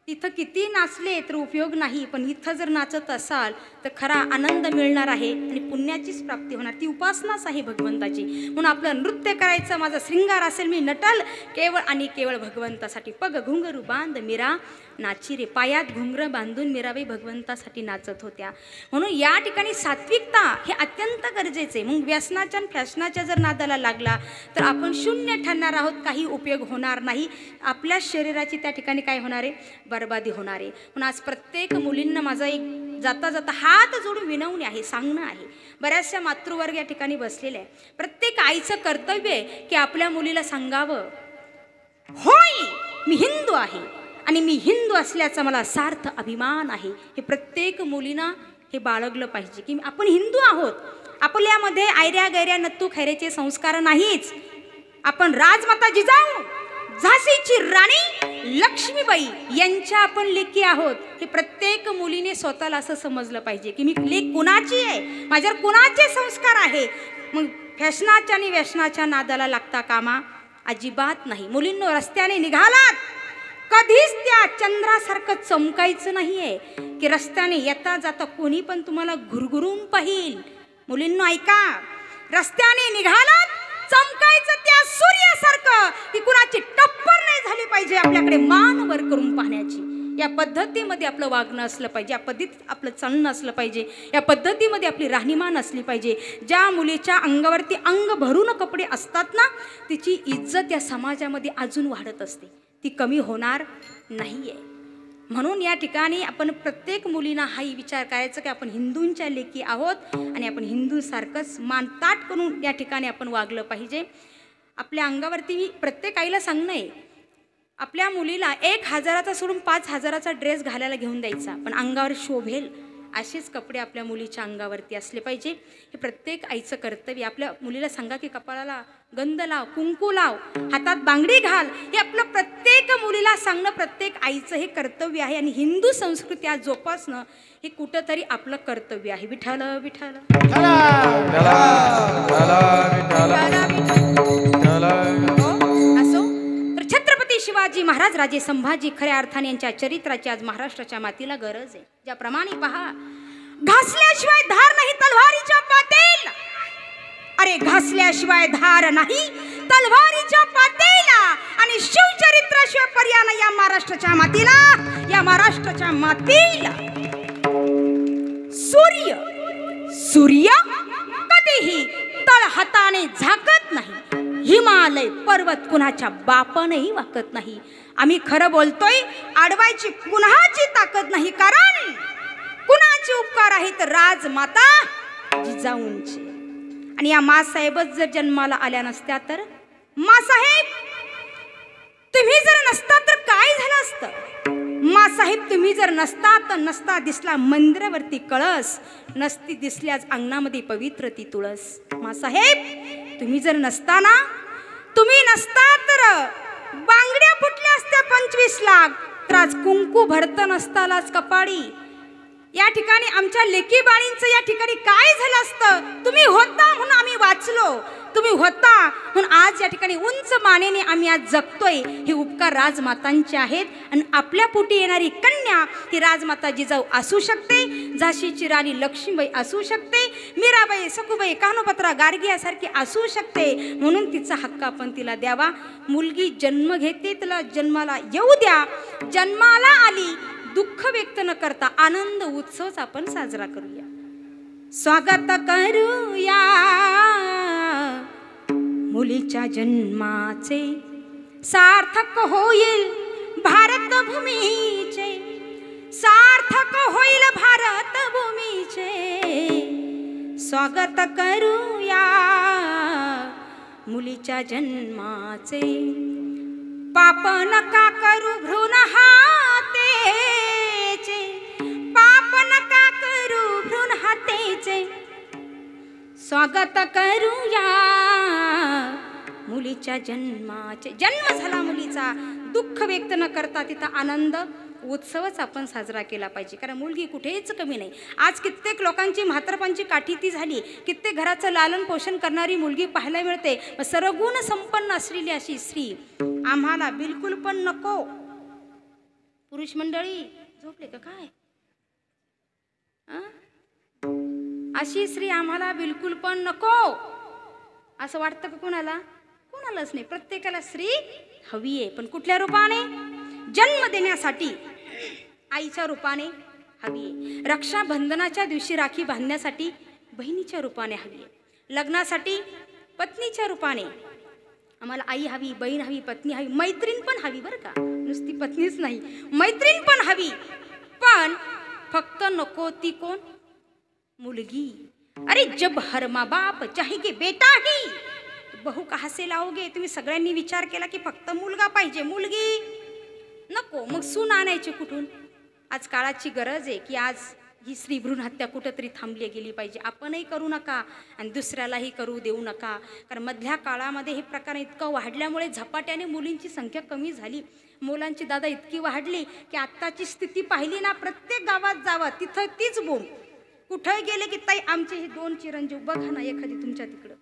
तिथं किती नाचले तर उपयोग नाही, पण इथं जर नाचत असाल तर खरा आनंद मिळणार आहे आणि पुण्याचीच प्राप्ती होणार. ती उपासनाच आहे भगवंताची. म्हणून आपलं नृत्य करायचं, माझा श्रृंगार असेल, मी नटल केवळ आणि केवळ भगवंतासाठी. पग घुंगरू बांध मीरा नाची रे, पायात घुंगर बांधून मीराबाई भगवंतासाठी नाचत होत्या. म्हणून या ठिकाणी सात्विकता हे अत्यंत गरजेचे. मग व्यसनाच्या आणि फॅशनाच्या जर नादाला लागला तर आपण शून्य ठरणार आहोत, काही उपयोग होणार नाही. आपल्या शरीराची त्या ठिकाणी काय होणार आहे? बरबादी होणार आहे. म्हणून आज प्रत्येक मुलींना माझा एक जाता जाता हात जोडून विनवणे आहे, सांगणं आहे. बऱ्याचशा मातृवर्ग या ठिकाणी बसलेले आहे. प्रत्येक आईचं कर्तव्य आहे की आपल्या मुलीला सांगावं, होय मी हिंदू आहे आणि मी हिंदू असल्याचा मला सार्थ अभिमान आहे. हे प्रत्येक मुलींना हे बाळगलं पाहिजे की आपण हिंदू आहोत. आपल्यामध्ये आयऱ्या गैऱ्या नत्तू खैरेचे संस्कार नाहीच. आपण राजमाता जिजाऊ, झाशीची राणी लक्ष्मीबाई यांच्या आपण लेकी आहोत. हे प्रत्येक मुलीने स्वतःला असं समजलं पाहिजे की मी लेक कुणाची आहे, माझ्यावर कुणाचे संस्कार आहे. मग फॅशनाच्या आणि व्यसनाच्या नादाला लागता कामा अजिबात नाही. मुलींनो रस्त्याने निघालात कधीच त्या चंद्रासारखं चमकायचं नाहीये की रस्त्याने येता जाता कोणी पण तुम्हाला घुरघुरून पाहिल. मुलींनो ऐका, रस्त्याने निघालात चमकायचं त्या सूर्यासारखं की कुणाची टप्पर नाही झाली पाहिजे आपल्याकडे मान वर करून पाहण्याची. या पद्धतीमध्ये आपलं वागणं असलं पाहिजे, या पद्धतीत आपलं चालणं असलं पाहिजे, या पद्धतीमध्ये आपली राहणीमान असली पाहिजे. ज्या मुलीच्या अंगावरती अंग भरून कपडे असतात ना, तिची इज्जत या समाजामध्ये अजून वाढत असते, ती कमी होणार नाही आहे. म्हणून या ठिकाणी आपण प्रत्येक मुलींना हाही विचार करायचा की आपण हिंदूंच्या लेकी आहोत आणि आपण हिंदूसारखंच मानताट करून या ठिकाणी आपण वागलं पाहिजे. आपल्या अंगावरती प्रत्येक आईला सांगणं आहे, आपल्या मुलीला 1000चा सोडून 5000चा ड्रेस घालायला घेऊन द्यायचा, पण अंगावर शोभेल असेच कपडे आपल्या मुलीच्या अंगावरती असले पाहिजे. हे प्रत्येक आईचं कर्तव्य. आपल्या मुलीला सांगा की कपाळाला गंध लाव, कुंकू लाव, हातात बांगडी घाल. हे आपलं प्रत्येक मुलीला सांगणं प्रत्येक आईचं हे कर्तव्य आहे. आणि हिंदू संस्कृती आज जोपासणं हे कुठंतरी आपलं कर्तव्य आहे. विठ्ठल विठ्ठल असो तर छत्रपती शिवाजी महाराज, राजे संभाजी खऱ्या अर्थाने यांच्या चरित्राची आज महाराष्ट्राच्या मातीला गरज आहे. ज्याप्रमाणे पहा, घासल्याशिवाय धार नाही तलवारीच्या पातेला. अरे घासल्याशिवाय धार नाही तलवारीच्या पातेला. आणि शिवचरित्राशिवाय पर्याय नाही या महाराष्ट्राच्या मातीला, या महाराष्ट्राच्या मातीला. सूर्य कधीही तळ हाताने झाकत नाही. हिमालय पर्वत कुणाच्या बापानेही वाकत नाही. आम्ही खरं बोलतोय, अडवायची कुणाची ताकद नाही, कारण कुणाचे उपकार आहेत? राजमाता जिजाऊंचे. आणि या मासाहेबच जर जन्माला आल्या नसत्या तर, मासाहेब तुम्ही जर नसता तर काय झालं असतं? मासाहेब तुम्ही जर नसता तर नसता दिसला मंदिरावरती कळस, नसती दिसली आज अंगणामध्ये पवित्र ती तुळस. मासाहेब तुम्ही जर नसता ना, तुम्ही नसता तर बांगड्या फुटल्या असत्या 25 लाख, तर आज कुंकू भरत नसतालाच कपाळी. या ठिकाणी आमच्या लेकी बाळींचं या ठिकाणी काय झालं असतं? तुम्ही होता म्हणून आम्ही वाचलो, तुम्ही होता म्हणून आज या ठिकाणी उंच मानेने आम्ही आज जगतोय. हे उपकार राजमातांचे आहेत. आणि आपल्या पोटी येणारी कन्या ही राजमाता जिजाऊ असू शकते, झाशीची राणी लक्ष्मीबाई असू शकते, मीराबाई, सखूबाई, कान्होपत्रा गार्गी यासारखी असू शकते. म्हणून तिचा हक्क आपण तिला द्यावा. मुलगी जन्म घेते, तिला जन्माला येऊ द्या. जन्माला आली, दुःख व्यक्त न करता आनंद उत्सव आपण साजरा करूया. स्वागत करूया मुलीच्या जन्माचे, सार्थक होईल भारत भूमीचे, सार्थक होईल भारत भूमीचे. स्वागत करूया मुलीच्या जन्माचे. पाप नका करू भ्रूण हातेचे, पाप नका करू भ्रूण हातेचे. स्वागत करूया मुलीच्या जन्माचे. जन्म झाला मुलीचा, दुःख व्यक्त न करता तिथं आनंद उत्सवच आपण साजरा केला पाहिजे. कारण मुलगी कुठेच कमी नाही. आज कित्येक लोकांची म्हातारपणाची काठी ती झाली, कित्येक घराचं लालन पोषण करणारी मुलगी पाहायला मिळते. सर्वगुण संपन्न असलेली अशी स्त्री आम्हाला बिलकुल पण नको. पुरुष मंडळी झोपले का काय? अशी स्त्री आम्हाला बिलकुल पण नको. असं वाटतं का कोणाला? कोणालाच नाही. प्रत्येकाला स्त्री हवी आहे, पण कुठल्या रूपाने? जन्म देण्यासाठी आईच्या रूपाने हवी आहे. रक्षाबंधनाच्या दिवशी राखी बांधण्यासाठी बहिणीच्या रूपाने हवी आहे. लग्नासाठी पत्नीच्या रूपाने आम्हाला आई हवी, बहीण हवी, पत्नी हवी, मैत्रीण पण हवी. बरं का, नुसती पत्नीच नाही, मैत्रीण पण हवी. पण फक्त नको ती कोण? मुलगी. अरे जब हर माँ बाप चाहेगे बेटा ही, बहू कहाँ से लाओगे? तुम्ही सगळ्यांनी विचार केला की फक्त मुलगा पाहिजे, मुलगी नको. मग सून आणायची कुठून? आज काळाची गरज आहे की आज ही स्त्री भ्रूण हत्या कुठंतरी थांबली गेली पाहिजे. आपणही करू नका आणि दुसऱ्यालाही करू देऊ नका. कारण मधल्या काळामध्ये हे प्रकार इतकं वाढल्यामुळे झपाट्याने मुलींची संख्या कमी झाली. मुलांची दादा इतकी वाढली की आत्ताची स्थिती पाहिली ना, प्रत्येक गावात जावं तिथं तीच बोंब. कुठं गेले की ताई आमचे हे 2 चिरंजीव बघा ना, एखादी तुमच्या तिकडं.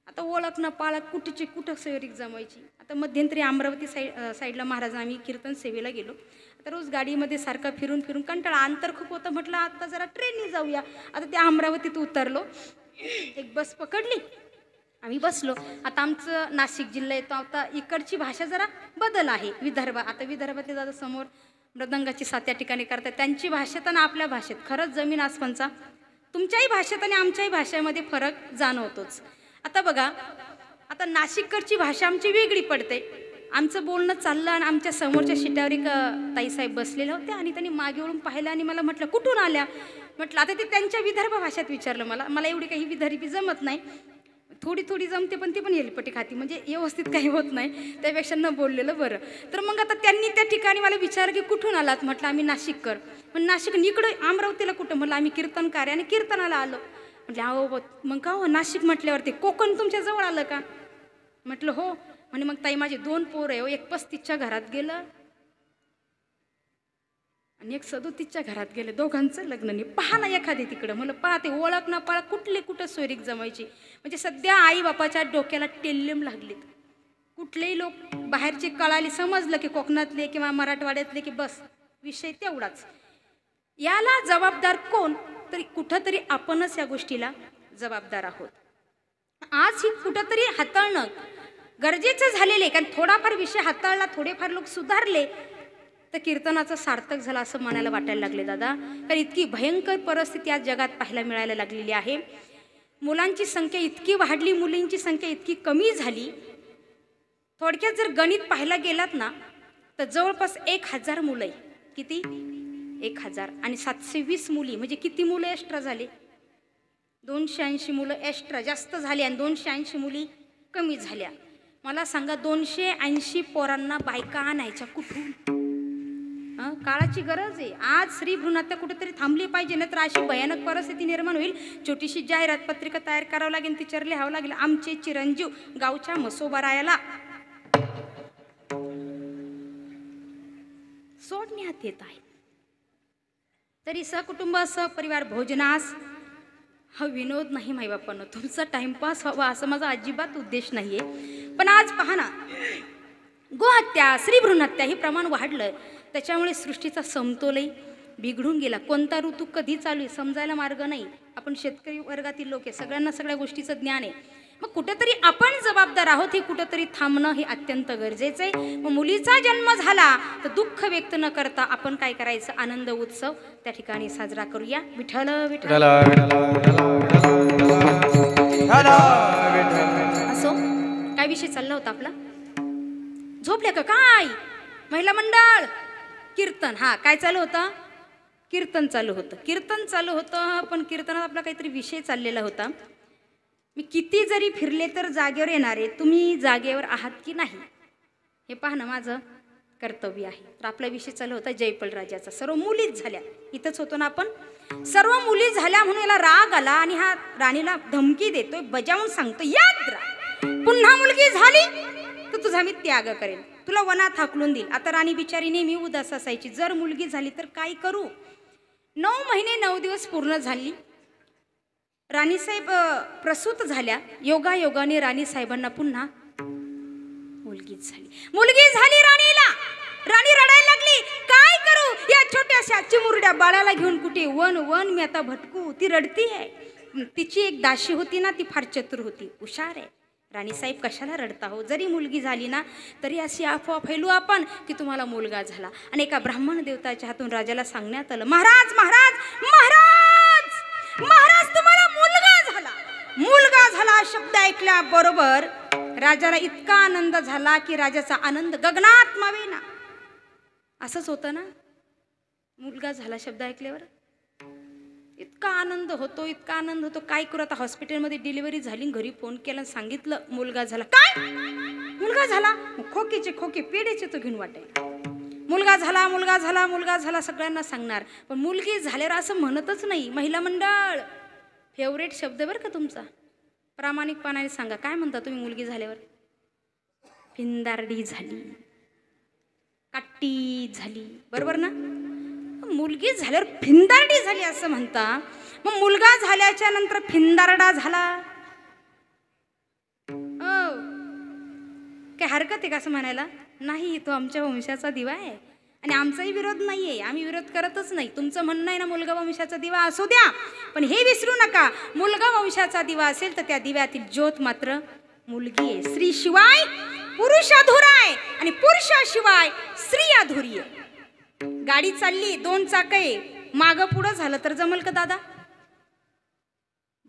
आता ओळख न पाळख कुठची कुठं सैरिक जमायची. आता मध्यंतरी अमरावती साईडला महाराज आम्ही कीर्तन सेवेला गेलो. आता रोज गाडीमध्ये सारखं फिरून फिरून कंटाळा, अंतर खूप होतं. म्हटलं आता जरा ट्रेननी जाऊया. आता त्या अमरावतीत उतरलो, एक बस पकडली, आम्ही बसलो. आता आमचं नाशिक जिल्हा येतो. आता इकडची भाषा जरा बदल आहे. विदर्भ, आता विदर्भातले दादा समोर मृदंगाची साथ या ठिकाणी करतात. त्यांची भाषेत आणि आपल्या भाषेत खरंच जमीन आसमानचा, तुमच्याही भाषेत आणि आमच्याही भाषेमध्ये फरक जाणवतोच. आता बघा, आता नाशिककडची भाषा आमची वेगळी पडते. आमचं बोलणं चाललं आणि आमच्या समोरच्या शिट्यावर एक ताईसाहेब बसलेल्या होत्या आणि त्यांनी मागे वळून पाहिलं आणि मला म्हटलं कुठून आल्या? म्हटलं आता ते त्यांच्या विदर्भ भाषेत विचारलं. मला एवढी काही विदर्भी जमत नाही, थोडी थोडी जमते, पण ती पण हेलपटी खाती, म्हणजे व्यवस्थित काही होत नाही. त्यापेक्षा न बोललेलं बरं. तर मग आता त्यांनी त्या ठिकाणी मला विचारलं की कुठून आलात? म्हटलं आम्ही नाशिककर. पण नाशिक इकडं अमरावतीला कुठं? म्हटलं आम्ही कीर्तनकार आणि कीर्तनाला आलो. म्हटलं अहो मग का हो नाशिक म्हटल्यावरती कोकण तुमच्या जवळ आलं का? म्हटलं हो. म्हणे मग ताई माझे 2 पोरं आहे, एक 35च्या घरात गेलं आणि एक 37च्या घरात गेलं. दोघांचं लग्न नाही. पहा ना एखादी तिकडं. मला पाहते ओळख ना पाळख कुठले कुठं सोयरीक जमायची. म्हणजे सध्या आई बापाच्या डोक्याला टेल्यम लागलीत. कुठलेही लोक बाहेरचे कळाली, समजलं की कोकणातले किंवा मराठवाड्यातले की बस विषय तेवढाच. याला जबाबदार कोण? तरी कुठंतरी आपणच या गोष्टीला जबाबदार आहोत. आज ही कुठंतरी हाताळणं गरजेचं झालेलं आहे. कारण थोडाफार विषय हाताळला, थोडेफार लोक सुधारले तर कीर्तनाचं सार्थक झालं असं म्हणायला वाटायला लागले दादा. कारण इतकी भयंकर परिस्थिती आज जगात पाहायला मिळायला लागलेली आहे. मुलांची संख्या इतकी वाढली, मुलींची संख्या इतकी कमी झाली. थोडक्यात जर गणित पाहायला गेलात ना तर जवळपास 1000 मुलं आहे. किती? 1000 आणि 720 मुली. म्हणजे किती मुलं एक्स्ट्रा झाले? 280 मुलं एक्स्ट्रा जास्त झाले आणि 280 मुली कमी झाल्या. मला सांगा 280 पोरांना बायका आणायच्या कुठून? काळाची गरज आहे. आज स्त्री भ्रूणहत्या कुठेतरी थांबली पाहिजे, नाहीतर अशी भयानक परिस्थिती निर्माण होईल. छोटीशी जाहिरात पत्रिका तयार करावं लागेल, तिच्यावर लिहावं लागेल आमचे चिरंजीव गावच्या मसोबारायाला सोडण्यात येत आहे. तरी सहकुटुंब सहपरिवार भोजनास हा विनोद नाही माईबापांनो, तुमचा टाइमपास हवा असं माझा अजिबात उद्देश नाहीये. पण आज पहा ना, गोहत्या स्त्रीभ्रूणहत्या हे प्रमाण वाढलं, त्याच्यामुळे सृष्टीचा समतोलही बिघडून गेला. कोणता ऋतू कधी चालू आहे समजायला मार्ग नाही. आपण शेतकरी वर्गातील लोक आहे, सगळ्यांना सगळ्या गोष्टीचं ज्ञान आहे. मग कुठेतरी आपण जबाबदार आहोत, हे कुठेतरी थांबणं हे अत्यंत गरजेचं आहे. मग मुलीचा जन्म झाला तर दुःख व्यक्त न करता आपण काय करायचं, आनंद उत्सव त्या ठिकाणी साजरा करूया. विठ्ठल विठ्ठल असो. काय विषय चालला होता आपला? झोपले का काय? महिला मंडळ कीर्तन. हा, काय चालू होतं? कीर्तन चालू होतं. कीर्तन चालू होतं, पण कीर्तनात आपला काहीतरी विषय चाललेला होता. मी किती जरी फिरले तर जागेवर येणारे, तुम्ही जागेवर आहात की नाही हे पाहणं माझं कर्तव्य आहे. तर आपला विषय चालू होता जयपल राजाचा. सर्व मुलीच झाल्या, इथंच होतो ना आपण. सर्व मुली झाल्या म्हणून याला राग आला आणि हा राणीला धमकी देतोय, बजावून सांगतो, याद राहा पुन्हा मुलगी झाली तर तुझा मी त्याग करेन, तुला वनात हाकलून देईल. आता राणी बिचारी नेहमी उदास असायची, जर मुलगी झाली तर काय करू. 9 महिने 9 दिवस पूर्ण झाली. राणीसाहेब प्रसूत झाल्या. योगायोगाने राणीसाहेबांना पुन्हा मुलगीच झाली. मुलगी झाली राणीला. राणी रडायला लागली, काय करू या छोट्याशा चिमुरड्या बाळाला घेऊन, कुठे वन वन मी आता भटकू. ती रडती आहे. तिची एक दाशी होती ना, ती फार चतुर होती, हुशार आहे. राणीसाहेब कशाला रडता हो, जरी मुलगी झाली ना तरी अशी अफवा फैलू आपण की तुम्हाला मुलगा झाला. आणि एका ब्राह्मण देवताच्या हातून राजाला सांगण्यात आलं, महाराज महाराज महाराज महाराज तुम्हाला मुलगा झाला. मुलगा झाला शब्द ऐकल्याबरोबर राजाला इतका आनंद झाला की राजाचा आनंद गगनात मावेना. असंच होतं ना, मुलगा झाला शब्द ऐकल्यावर इतका आनंद होतो, इतका आनंद होतो. काय करू आता, हॉस्पिटलमध्ये डिलिव्हरी झाली, घरी फोन केला, सांगितलं मुलगा झाला. काय मुलगा झाला? खोकीचे खोके पेढेचे तो घेऊन वाटायला. मुलगा झाला मुलगा झाला मुलगा झाला सगळ्यांना सांगणार, पण मुलगी झाल्यावर असं म्हणतच नाही. महिला मंडळ फेवरेट शब्द बरं का तुमचा, प्रामाणिकपणाने सांगा काय म्हणता तुम्ही मुलगी झाल्यावर? फिंदारडी झाली, काट्टी झाली, बरोबर ना? मुलगी झाल्यावर फिंदारडी झाली असं म्हणता, मग मुलगा झाल्याच्या नंतर फिंदारडा झाला, काय हरकत आहे का असं म्हणायला? नाही, तो आमच्या वंशाचा दिवा आहे आणि आमचाही विरोध नाही आहे, आम्ही विरोध करतच नाही. तुमचं म्हणणं आहे ना मुलगा वंशाचा दिवा असू द्या, पण हे विसरू नका, मुलगा वंशाचा दिवा असेल तर त्या दिव्यातील ज्योत मात्र मुलगी आहे. स्त्री शिवाय पुरुष अधुरा आहे आणि पुरुषाशिवाय स्त्री अधुरी आहे. गाडी चालली, 2 चाके, मागं पुढं झालं तर जमल का दादा?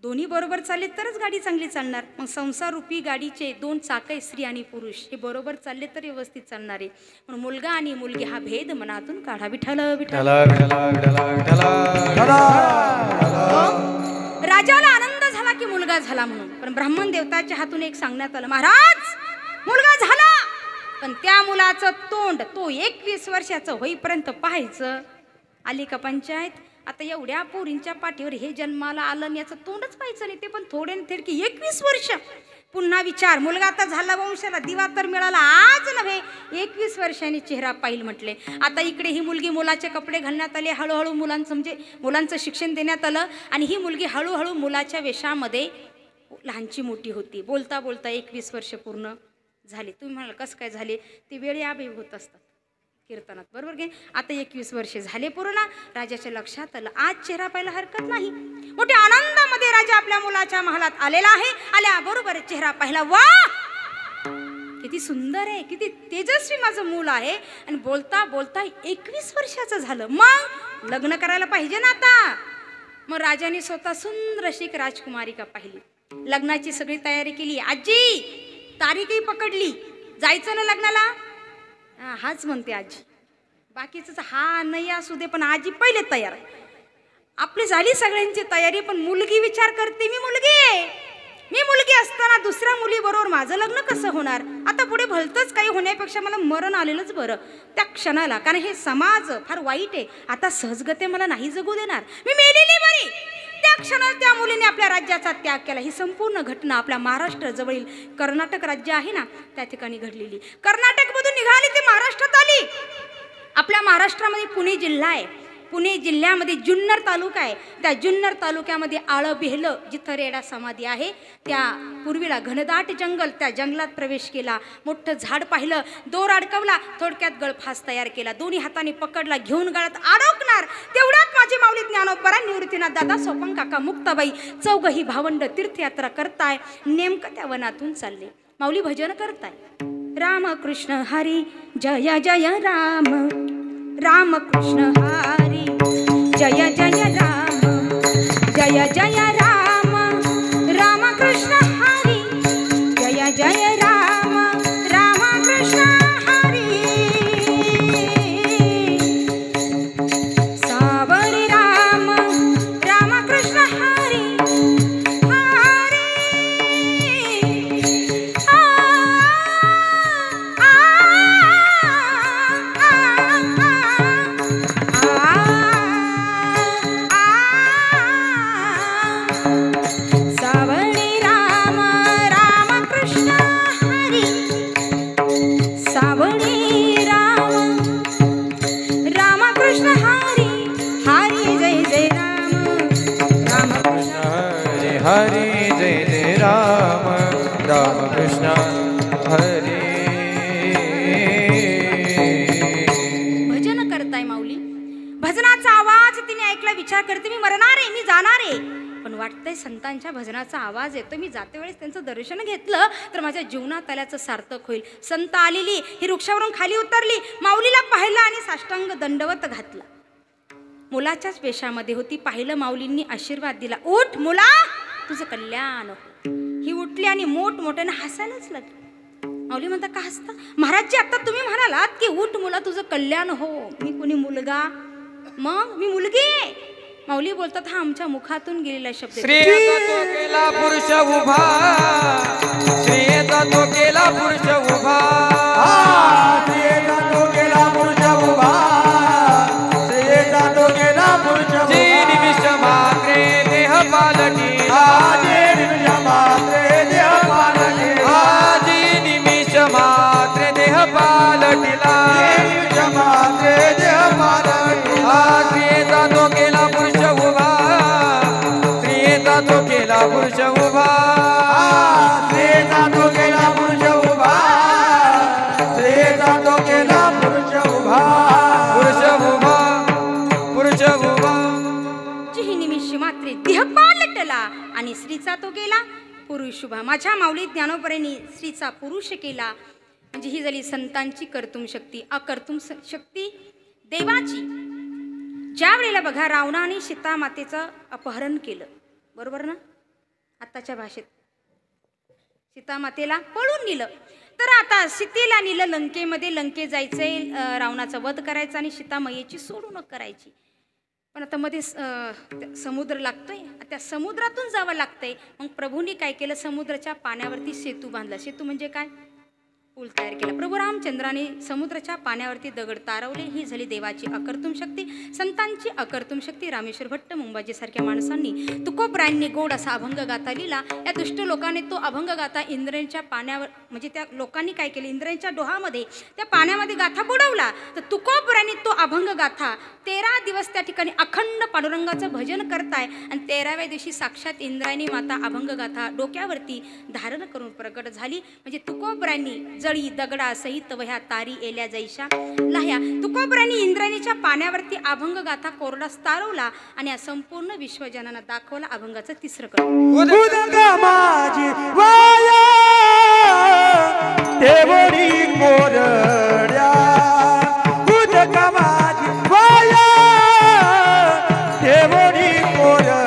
दोन्ही बरोबर चालले तरच गाडी चांगली चालणार. मग संसार रूपी गाडीचे 2 चाके स्त्री आणि पुरुष हे बरोबर चालले तर व्यवस्थित चालणार आहे. म्हणून मुलगा आणि मुलगी हा भेद मनातून काढा. विठ्ठल विठ्ठल. राजाला आनंद झाला की मुलगा झाला म्हणून, पण ब्राह्मण देवताच्या हातून एक सांगण्यात आलं, महाराज मुलगा झाला, पण त्या मुलाचं तोंड तो 21 वर्षाचं होईपर्यंत पाहायचं. आली का पंचायत? आता एवढ्या पोरींच्या पाठीवर हे जन्माला आलं आणि याचं तोंडच पाहायचं नाही, ते पण थोडे थेडकी 21 वर्ष. पुन्हा विचार, मुलगा आता झाला, वंशाला दिवा तर मिळाला, आज नव्हे 21 वर्षांनी चेहरा पाहिल म्हटले. आता इकडे ही मुलगी मुलाचे कपडे घालण्यात आले, हळूहळू मुलांचं म्हणजे मुलांचं शिक्षण देण्यात आलं आणि ही मुलगी हळूहळू मुलाच्या वेशामध्ये लहानची मोठी होती. बोलता बोलता 21 वर्ष पूर्ण झाले. तुम्ही म्हणाल कसं काय झाले? ते वेळे आबेव होत असतात कीर्तनात, बरोबर की? आता 21 वर्ष झाले पूर्ण. राजाच्या लक्षात आलं, आज चेहरा पाहायला हरकत नाही. मोठ्या आनंदामध्ये राजा आपल्या मुलाच्या महालात आलेला आहे. आल्याबरोबर चेहरा पाहिला, वा किती सुंदर आहे, किती तेजस्वी माझं मूल आहे. आणि बोलता बोलता 21 वर्षाचं झालं. मग लग्न करायला पाहिजे ना आता. मग राजाने स्वतः सुंदर अशी एक राजकुमारिका पाहिली, लग्नाची सगळी तयारी केली. आजी तारीखही पकडली, जायचं ना लग्नाला? हाच म्हणते आजी, बाकीचं हा नाही असू दे, पण आजी पहिले तयार आहे. आपली झाली सगळ्यांची तयारी, पण मुलगी विचार करते, मी मुलगी असताना दुसऱ्या मुलीबरोबर माझं लग्न कसं होणार? आता पुढे भलतंच काही होण्यापेक्षा मला मरण आलेलंच बरं त्या क्षणाला, कारण हे समाज फार वाईट आहे. आता सहजगते मला नाही जगू देणार, मी मेलेली बरी. त्या क्षणाला त्या मुलीने आपल्या राज्याचा त्याग केला. ही संपूर्ण घटना आपल्या महाराष्ट्र जवळील कर्नाटक राज्य आहे ना त्या ठिकाणी घडलेली. कर्नाटकमधून निघाली ते महाराष्ट्रात आली. आपल्या महाराष्ट्रामध्ये पुणे जिल्हा आहे. पुणे जिल्ह्यामध्ये जुन्नर तालुका आहे, त्या जुन्नर तालुक्यामध्ये आळबेहलं जिथं रेडा समाधी आहे, त्या पूर्वीला घनदाट जंगल, त्या जंगलात प्रवेश केला, मोठं झाड पाहिलं, दोर अडकवला, थोडक्यात गळफास तयार केला, दोन्ही हाताने पकडला, घेऊन गळात अडकणार. तेवढ्यात माझे माऊली ज्ञानोबा निवृत्तीनाथ दादा, सोपन काका, मुक्ताबाई चौघही भावंड तीर्थयात्रा करताय. नेमकं त्या वनातून चालले, माऊली भजन करताय. राम कृष्ण हरी जय जय राम, राम कृष्ण हरी जय जय राम, जय जय राम, राम कृष्ण हरी जय जय राम, राम कृष्ण हरी. सावरी राम, राम कृष्ण हरी हरी. सावरी राम, राम कृष्ण हरी, सावरी राम, राम कृष्ण हरी हरी. जय जय राम, राम कृष्ण हरे हरे जय जय राम राम कृष्ण हरे. भजन करताय माऊली. भजनाचा आवाज तिने ऐकला, विचार करते मी मरणार आहे, मी जाणार आहे, पण वाटतंय संतांच्या भजनाचा आवाज येतो, मी जाते वेळेस त्यांचं दर्शन घेतलं तर माझ्या जीवनात आल्याचं सार्थक होईल. संत आलेली, ही वृक्षावरून खाली उतरली, माऊलीला पाहिलं आणि साष्टांग दंडवत घातला. मुलाच्याच वेशामध्ये होती, पाहिलं, माऊलींनी आशीर्वाद दिला, उठ मुला, तुझं कल्याण. ही उठली आणि मोठमोठ्यानं हसायलाच लागली. माऊली म्हणता, का हसता? महाराजजी, आता तुम्ही म्हणालात की उठ मुला तुझं कल्याण हो, मी कोणी मुलगा? मग मी मुलगी आहे. माऊली बोलतात, हा आमच्या मुखातून गेलेला शब्द आहे. स्त्रियेचा तो केला पुरुष उभा, स्त्रियेचा तो केला पुरुष उभा, स्त्रियेचा तो केला पुरुष उभा, स्त्रियेचा तो केला पुरुष उभा. जी निमिष मात्रे देह पालटीला, जे निमिष मात्रे देह पालटीला, जी निमिष मात्रे देह पालटीला, निमिष मात्रे देह पालटीला. स्त्रियेचा तो केला पुरुष उभा, स्त्रियेचा तो केला पुरुष उभा, स्त्रियेचा तो केला पुरुष उभा, स्त्रियेचा तो केला पुरुष उभा, पुरुष उभा, पुरुष उभा. जी निमिष मात्रे देह पालटला आणि स्त्रीचा तो केला पुरुष उभा. माझ्या माऊली ज्ञानोबरेने स्त्रीचा पुरुष केला, म्हणजे ही झाली संतांची कर्तुम शक्ती. अकर्तुम शक्ती देवाची. ज्या वेळेला बघा रावणाने सीता मातेचं अपहरण केलं, बरोबर ना, आत्ताच्या भाषेत सीता मातेला पळून नेलं, तर आता सीतेला नेलं लंकेमध्ये, लंके जायचंय, रावणाचा वध करायचा आणि सीतामायेची सोडवणूक करायची. पण आता मध्ये समुद्र लागतोय, त्या समुद्रातून जावं लागतंय. मग प्रभूंनी काय केलं, समुद्राच्या पाण्यावरती सेतू बांधला. सेतू म्हणजे काय, पूल तयार केला. प्रभू रामचंद्राने समुद्राच्या पाण्यावरती दगड तारवले. ही झाली देवाची अकर्तुम शक्ती. संतांची अकर्तुम शक्ती. रामेश्वर भट्ट, मुंबाजीसारख्या माणसांनी, तुकोबरायांनी गोड असा अभंग गाथा लिहिला. या दुष्ट लोकांनी तो अभंग गाथा इंद्रायणीच्या पाण्यावर, म्हणजे त्या लोकांनी काय केलं, इंद्रायणीच्या डोहामध्ये त्या पाण्यामध्ये गाथा बुडवला. तर तुकोबरायांनी तो अभंग गाथा 13 दिवस त्या ठिकाणी अखंड पांडुरंगाचं भजन करताय. आणि 13व्या दिवशी साक्षात इंद्रायणी माता अभंग गाथा डोक्यावरती धारण करून प्रकट झाली. म्हणजे तुकोबरायांनी जळी दगडा सहित वह्या तारी एल्या जैशा लाह्या. तुकोबरायांनी इंद्रायणीच्या पाण्यावरती अभंग गाथा कोरडा तारवला आणि संपूर्ण विश्वजनांना दाखवला अभंगाचं तिसरं कळ. उदका माझी वाया देवडी कोरड्या, उदका माझी वाया देवडी कोरड्या,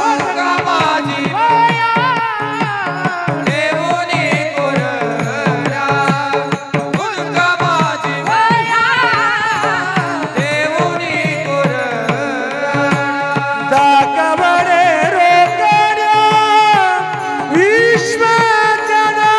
उदका माझी वाया देवोनी कोरड्या, उदका माझी वाया देवोनी कोरड्या. दाखवरे रोकड्या विश्वजना,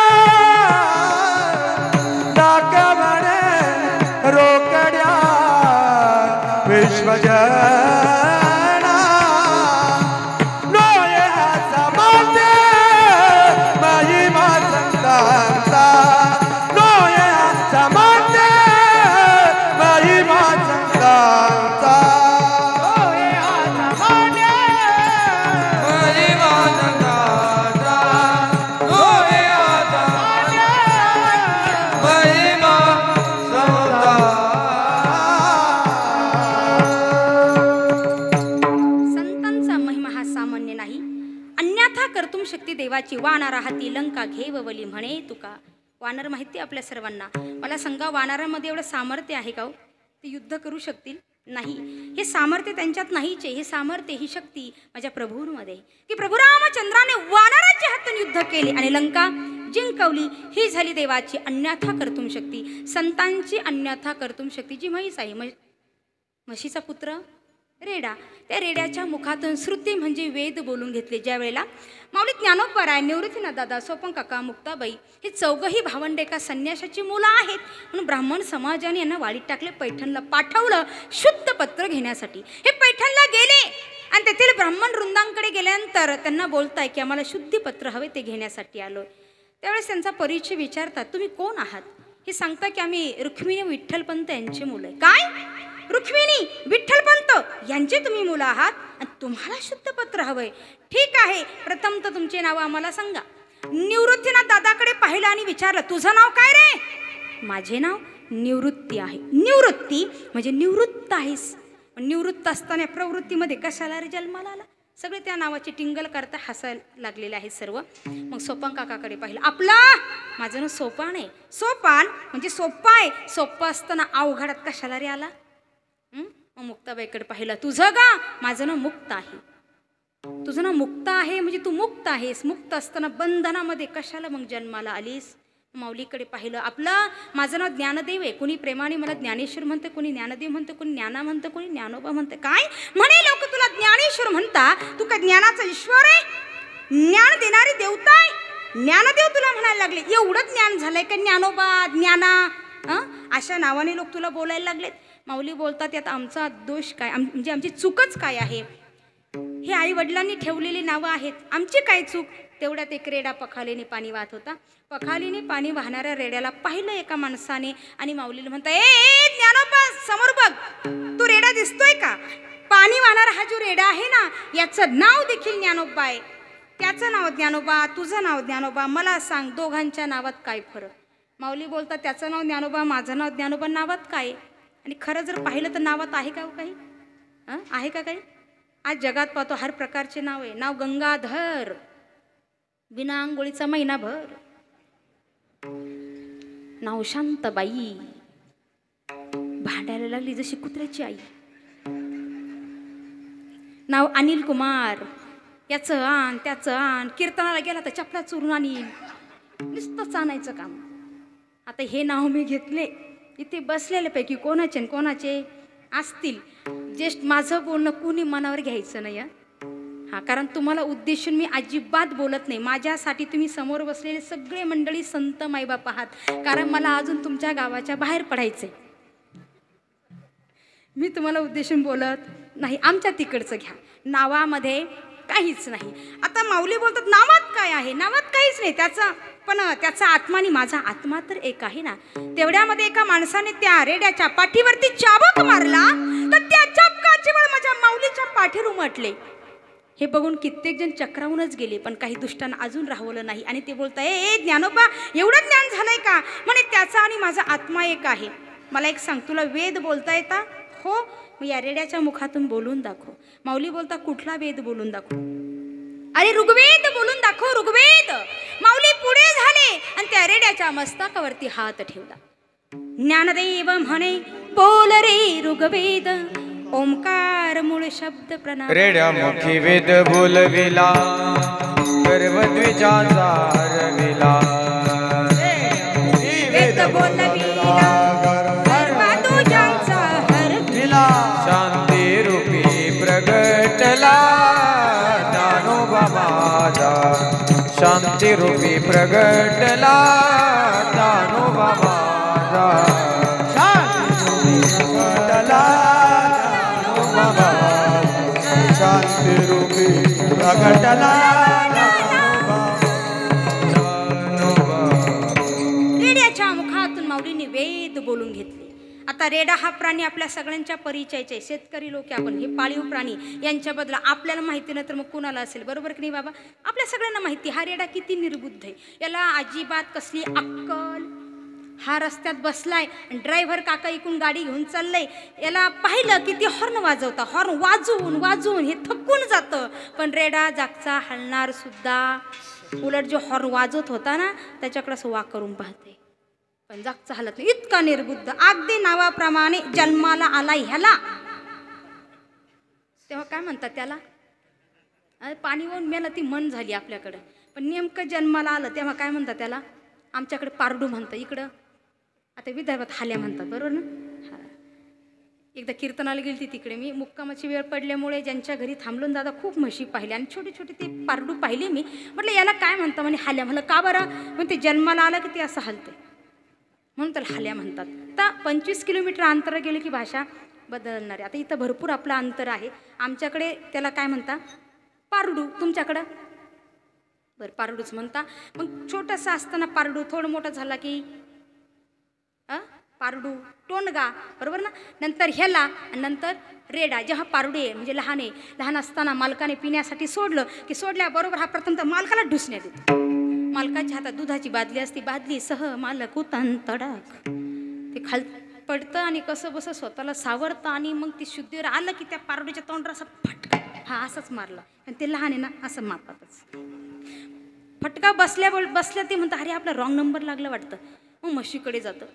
देवाची वानरा हाती लंका घेववली म्हणे तुका. वानर माहिती आपल्या सर्वांना. मला सांगा वानरामध्ये एवढं सामर्थ्य आहे का हो? ते युद्ध करू शकतील? नाही. हे सामर्थ्य त्यांच्यात नाहीच आहे. हे सामर्थ्य ही शक्ती माझ्या प्रभूंमध्ये, की प्रभू रामचंद्राने वानराच्या हातून युद्ध केले आणि लंका जिंकवली. ही झाली देवाची अन्यथा कर्तुम शक्ती, संतांची अन्यथा कर्तुम शक्ती. जी म्हैस आहे, म्हशीचा पुत्र रेडा, त्या रेड्याच्या मुखातून श्रुती म्हणजे वेद बोलून घेतले. ज्या वेळेला माऊली ज्ञानोबराय, निवृत्तीनाथ दादा, सोपन काका, मुक्ताबाई हे चौघही भावंडे एका संन्यासाची मुलं आहेत. म्हणून ब्राह्मण समाजाने यांना वाडीत टाकले, पैठणला पाठवलं शुद्ध पत्र घेण्यासाठी. हे पैठणला गेले आणि तेथील ब्राह्मण वृंदांकडे गेल्यानंतर त्यांना बोलताय की आम्हाला शुद्धी पत्र हवे, ते घेण्यासाठी आलोय. त्यावेळेस त्यांचा परिचय विचारतात, तुम्ही कोण आहात? हे सांगता की आम्ही रुक्मिणी विठ्ठलपंत यांची मुलं आहे. काय? रुक्मिणी विठ्ठलपंत यांचे तुम्ही मुलं आहात आणि तुम्हाला शुद्ध पत्र हवंय? ठीक आहे, प्रथम तर तुमचे नाव आम्हाला सांगा. निवृत्तीनाथ दादाकडे पाहिलं आणि विचारलं, तुझं नाव काय रे? माझे नाव निवृत्ती आहे. निवृत्ती म्हणजे निवृत्त आहेस. निवृत्त असताना प्रवृत्तीमध्ये कशाला रे जन्माला आला? सगळे त्या नावाची टिंगल करता हसायला लागलेले आहेत सर्व. मग सोपान काकाकडे पाहिलं, आपला माझं नाव सोपान आहे. सोपान म्हणजे सोप्पा आहे. सोप्पा असताना अवघडात कशाला रे आला? मग मुक्ताबाईकडे पाहिलं, तुझं का? माझं नाव मुक्त आहे. तुझं नाव मुक्त आहे म्हणजे तू मुक्त आहेस. मुक्त असताना बंधनामध्ये कशाला मग जन्माला आलीस? माऊलीकडे पाहिलं, आपलं माझं नाव ज्ञानदेव आहे. कोणी प्रेमाने मला ज्ञानेश्वर म्हणतं, कोणी ज्ञानदेव म्हणतं, कोणी ज्ञाना म्हणतं, कोणी ज्ञानोबा म्हणतं. काय म्हणे लोक तुला ज्ञानेश्वर म्हणता? तू का ज्ञानाचा ईश्वर आहे? ज्ञान देणारी देवता आहे. ज्ञानदेव तुला म्हणायला लागले. एवढं ज्ञान झालंय का ज्ञानोबा, ज्ञाना, अशा नावाने लोक तुला बोलायला लागलेत. माऊली बोलतात, यात आमचा दोष काय, म्हणजे आमची चूकच काय आहे? हे आई वडिलांनी ठेवलेली नावं आहेत, आमची काय चूक? तेवढ्यात एक रेडा पखालीने पाणी वाहत होता. पखालीने पाणी वाहणाऱ्या रेड्याला पाहिलं एका माणसाने आणि माऊलीला म्हणता, ए ज्ञानोबा, समोर बघ, तू रेडा दिसतोय का? पाणी वाहणारा हा जो रेडा आहे ना, याचं नाव देखील ज्ञानोबा आहे. त्याचं नाव ज्ञानोबा, तुझं नाव ज्ञानोबा. मला सांग, दोघांच्या नावात काय फरक? माऊली बोलतात, त्याचं नाव ज्ञानोबा, माझं नाव ज्ञानोबा. नावात काय? आणि खरं जर पाहिलं तर नावात आहे का काही? आहे का काही? आज जगात पाहतो हर प्रकारचे नाव आहे. नाव गंगाधर, बिना आंघोळीचा महिनाभर. नाव शांताबाई, भांडायला लागली जशी कुत्र्याची आई. नाव अनिल कुमार, याचं आण त्याचं आण. कीर्तनाला गेला तर चपला चोरून आणील, नुसतंच आणायचं काम. आता हे नाव मी घेतले, इथे बसलेल्यापैकी कोणाचे कोणाचे असतील ज्येष्ठ, माझं बोलणं कोणी मनावर घ्यायचं नाही. हां, कारण तुम्हाला उद्देशून मी अजिबात बोलत नाही. माझ्यासाठी तुम्ही समोर बसलेले सगळे मंडळी संत माईबाप आहात, कारण मला अजून तुमच्या गावाच्या बाहेर पडायचंय. मी तुम्हाला उद्देशून बोलत नाही. आमच्या तिकडचं घ्या, नावामध्ये काहीच नाही. आता माऊली बोलतात, नावात काय आहे? नावात काहीच नाही त्याचा, पण त्याचा आत्मा आणि माझा आत्मा तर एक आहे ना. तेवढ्यामध्ये एका माणसाने त्या रेड्याच्या पाठीवरती चाबूक मारला, तर त्या चाबकाचे बळ माझ्या माऊलीच्या पाठीवर उमटले. हे बघून कित्येक जण चक्रावूनच गेले, पण काही दुष्टांना अजून राहवलं नाही. आणि ते बोलताय, ए ज्ञानोबा, एवढं ज्ञान झालंय का? म्हणे त्याचा आणि माझा आत्मा एक आहे. मला एक सांग, तुला वेद बोलता येता? हो. मग या रेड्याच्या मुखातून बोलून दाखव. माऊली बोलता, कुठला वेद बोलून दाखव? अरे ऋग्वेद बोलून दाखव, ऋग्वेद. माऊली पुढे झाले आणि त्या रेड्याच्या मस्तकावरती हात ठेवला. ज्ञानदेव म्हणे, बोल रे ऋग्वेद, ओंकार मूळ शब्द प्रणाम. रेड्या मुखी वेद बोलविला, गर्व द्विजाचा हरविला. वेद बोलविला, गर्व द्विजाचा हरविला. शांती रूपी प्रगटला ज्ञानोबा माझा. शांती रूपी प्रगटला ज्ञानोबा माझा. शांती रूपी प्रगटला. रेड्याच्या मुखातून माऊलीने वेद बोलून घेतले. आता रेडा हा प्राणी आपल्या सगळ्यांच्या परिचयाचे आहे. शेतकरी लोक आपण, हे पाळीव प्राणी, यांच्याबद्दल आपल्याला माहिती नाही तर मग कुणाला असेल? बरोबर की नाही बाबा? आपल्या सगळ्यांना माहिती हा रेडा किती निर्बुद्ध आहे. याला अजिबात कसली अक्कल. हा रस्त्यात बसलाय, ड्रायव्हर काका इकून गाडी घेऊन चाललंय. याला पाहिलं की ती हॉर्न वाजवता, हॉर्न वाजवून वाजवून हे थकून जातं. पण रेडा जागचा हलणार सुद्धा उलट जो हॉर्न वाजत होता ना त्याच्याकडे असं वाक करून पाहते, पण जागचा हालत नाही. इतका निर्बुद्ध, अगदी नावाप्रमाणे जन्माला आला ह्याला तेव्हा काय म्हणतात त्याला, पाणी वाहून मेला ती मन झाली आपल्याकडं, पण नेमकं जन्माला आलं तेव्हा काय म्हणतात त्याला, आमच्याकडे पारडू म्हणतात, इकडं आता विदर्भात हाल्या म्हणतात, बरोबर ना. हा, एकदा कीर्तनाला गेली तिकडे मी, मुक्कामाची वेळ पडल्यामुळे ज्यांच्या घरी थांबलून दादा खूप म्हशी पाहिल्या आणि छोटे छोटे ते पारडू पाहिले मी. म्हटलं याला काय म्हणतं म्हणे हाल्या. म्हणलं का बरं, पण ते जन्माला आलं की ते असं हलते म्हणून त्याला हाल्या म्हणतात. आता 25 किलोमीटर अंतर गेलं की भाषा बदलणार आहे. आता इथं भरपूर आपलं अंतर आहे. आमच्याकडे त्याला काय म्हणता, पारडू. तुमच्याकडं बरं पारडूच म्हणता. मग छोटंसं असताना पारडू, थोडं मोठं झाला की पारडू, टोणगा, बरोबर ना. नंतर ह्याला आणि नंतर रेडा. जेव्हा पारडू आहे म्हणजे लहान आहे, लहान असताना मालकाने पिण्यासाठी सोडलं की सोडल्याबरोबर हा प्रथमतः मालकाला ढुसण्यात येतो. मालकाच्या हातात दुधाची बादली असती, बादली सह मालक उतान तडाख ते खाल पडतं आणि कसं बसं स्वतःला सावरतं आणि मग ती शुद्धीवर आलं की त्या पारडूच्या तोंडावर असं फटका, हा असंच मारला. आणि ते लहान आहे ना असं मारतातच. फटका बसल्या ते म्हणतात अरे आपला रॉंग नंबर लागला वाटतं. मग म्हशीकडे जातं.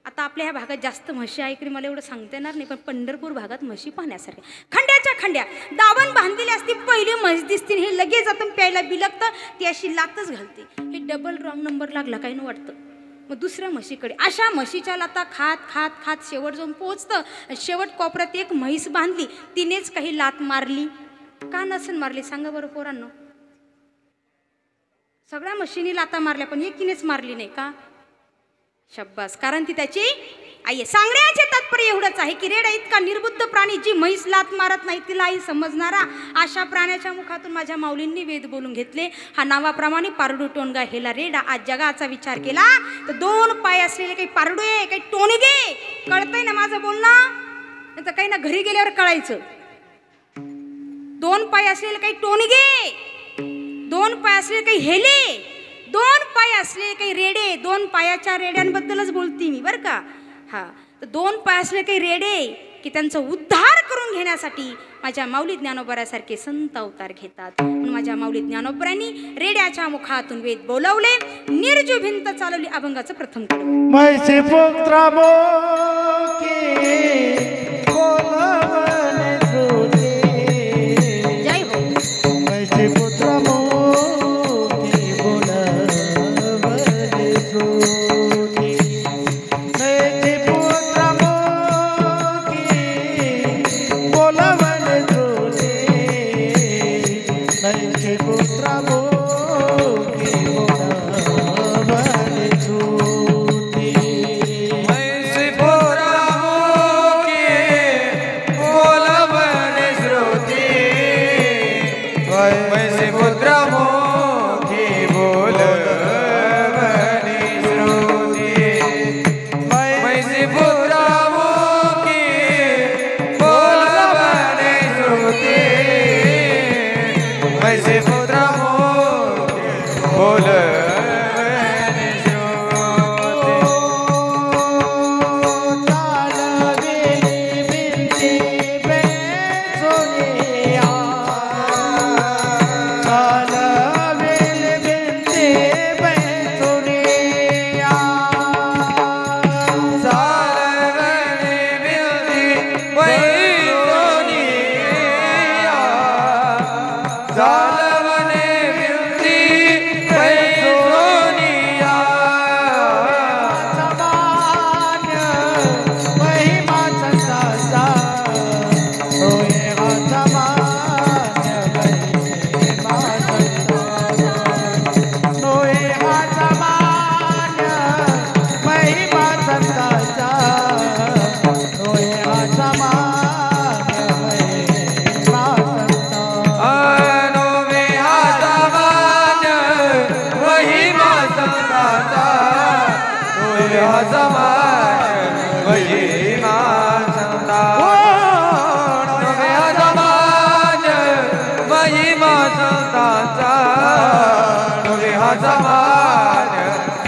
आता आपल्या ह्या भागात जास्त म्हशी ऐकली मला एवढं सांगता येणार नाही, पण पंढरपूर भागात म्हशी पाहण्यासारख्या खंड्याच्या खंड्या दावण बांधलेली असती. पहिली म्हस दिसते हे लगेच जातं प्यायला बिलगतं, ती अशी लातच घालते. हे डबल रॉंग नंबर लागला काही न वाटतं. मग दुसऱ्या म्हशीकडे अशा म्हशीच्या लाता खात खात खात शेवट जाऊन पोहोचतं. शेवट कोपऱ्यात एक म्हैस बांधली, तिनेच काही लात मारली. का नसेल मारली सांगा बरं पोरांनो. सगळ्या म्हशीने लाता मारल्या पण एकीनेच मारली नाही का. शब्बास, कारण ती त्याची आई आहे. सांगण्याचे तात्पर्य एवढंच आहे की रेडा इतका निर्बुद्ध प्राणी, जी म्हैस लात मारत नाही तिला आई समजणारा, अशा प्राण्याच्या मुखातून माझ्या माऊलींनी वेद बोलून घेतले. हा नावाप्रमाणे पारडू, टोणगा, हेला, रेडा. आज जगाचा विचार केला तर 2 पाय असलेले काही पारडू आहे, काही टोणगे. कळतंय ना माझं बोलणं, नाही तर काही ना घरी गेल्यावर कळायचं. 2 पाय असलेले काही टोणगे, 2 पाय असलेले काही हेले, 2 पाय असलेले काही रेडे. 2 पायाच्या रेड्यांबद्दलच बोलती मी बरं का. हा, तर 2 पाय असलेले काही रेडे की त्यांचा उद्धार करून घेण्यासाठी माझ्या माऊली ज्ञानोबरासारखे संत अवतार घेतात. म्हणून माझ्या माऊली ज्ञानोबरांनी रेड्याच्या मुखातून वेद बोलवले, निर्जू भिंत चालवली. अभंगाचं प्रथम कडवं. मैसे पुत्र मोके बोलवणे तुझे. जय हो. मैसे पुत्र मोके बोलवणे तुझे. मैसे पुत्र मोके बोलवणे तुझे. मैसे पुत्र मोके बोलवणे तुझे. मैसे पोरामुखे बोलवणे श्रुती. मैसे पुत्रामुखे बोलवणे श्रुती. मैसे पुत्रामुखे बोलवणे श्रुती. मैसे पुत्रामुखे बोलवणे श्रुती. जालवने विलती पैसोनिया. महिमा संताचा होय हा सामान्य. महिमा संताचा होय हा सामान्य. महिमा संताचा होय हा सामान्य. महिमा संताचा अनो में आसमान्य महिमा संताचा. होय हा सामान्य महिमा संताचा. अनो में आसमान्य महिमा संताचा. होय हा सामान्य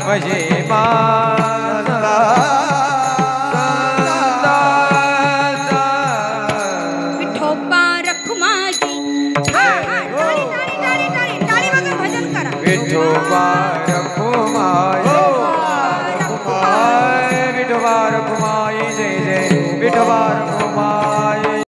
महिमा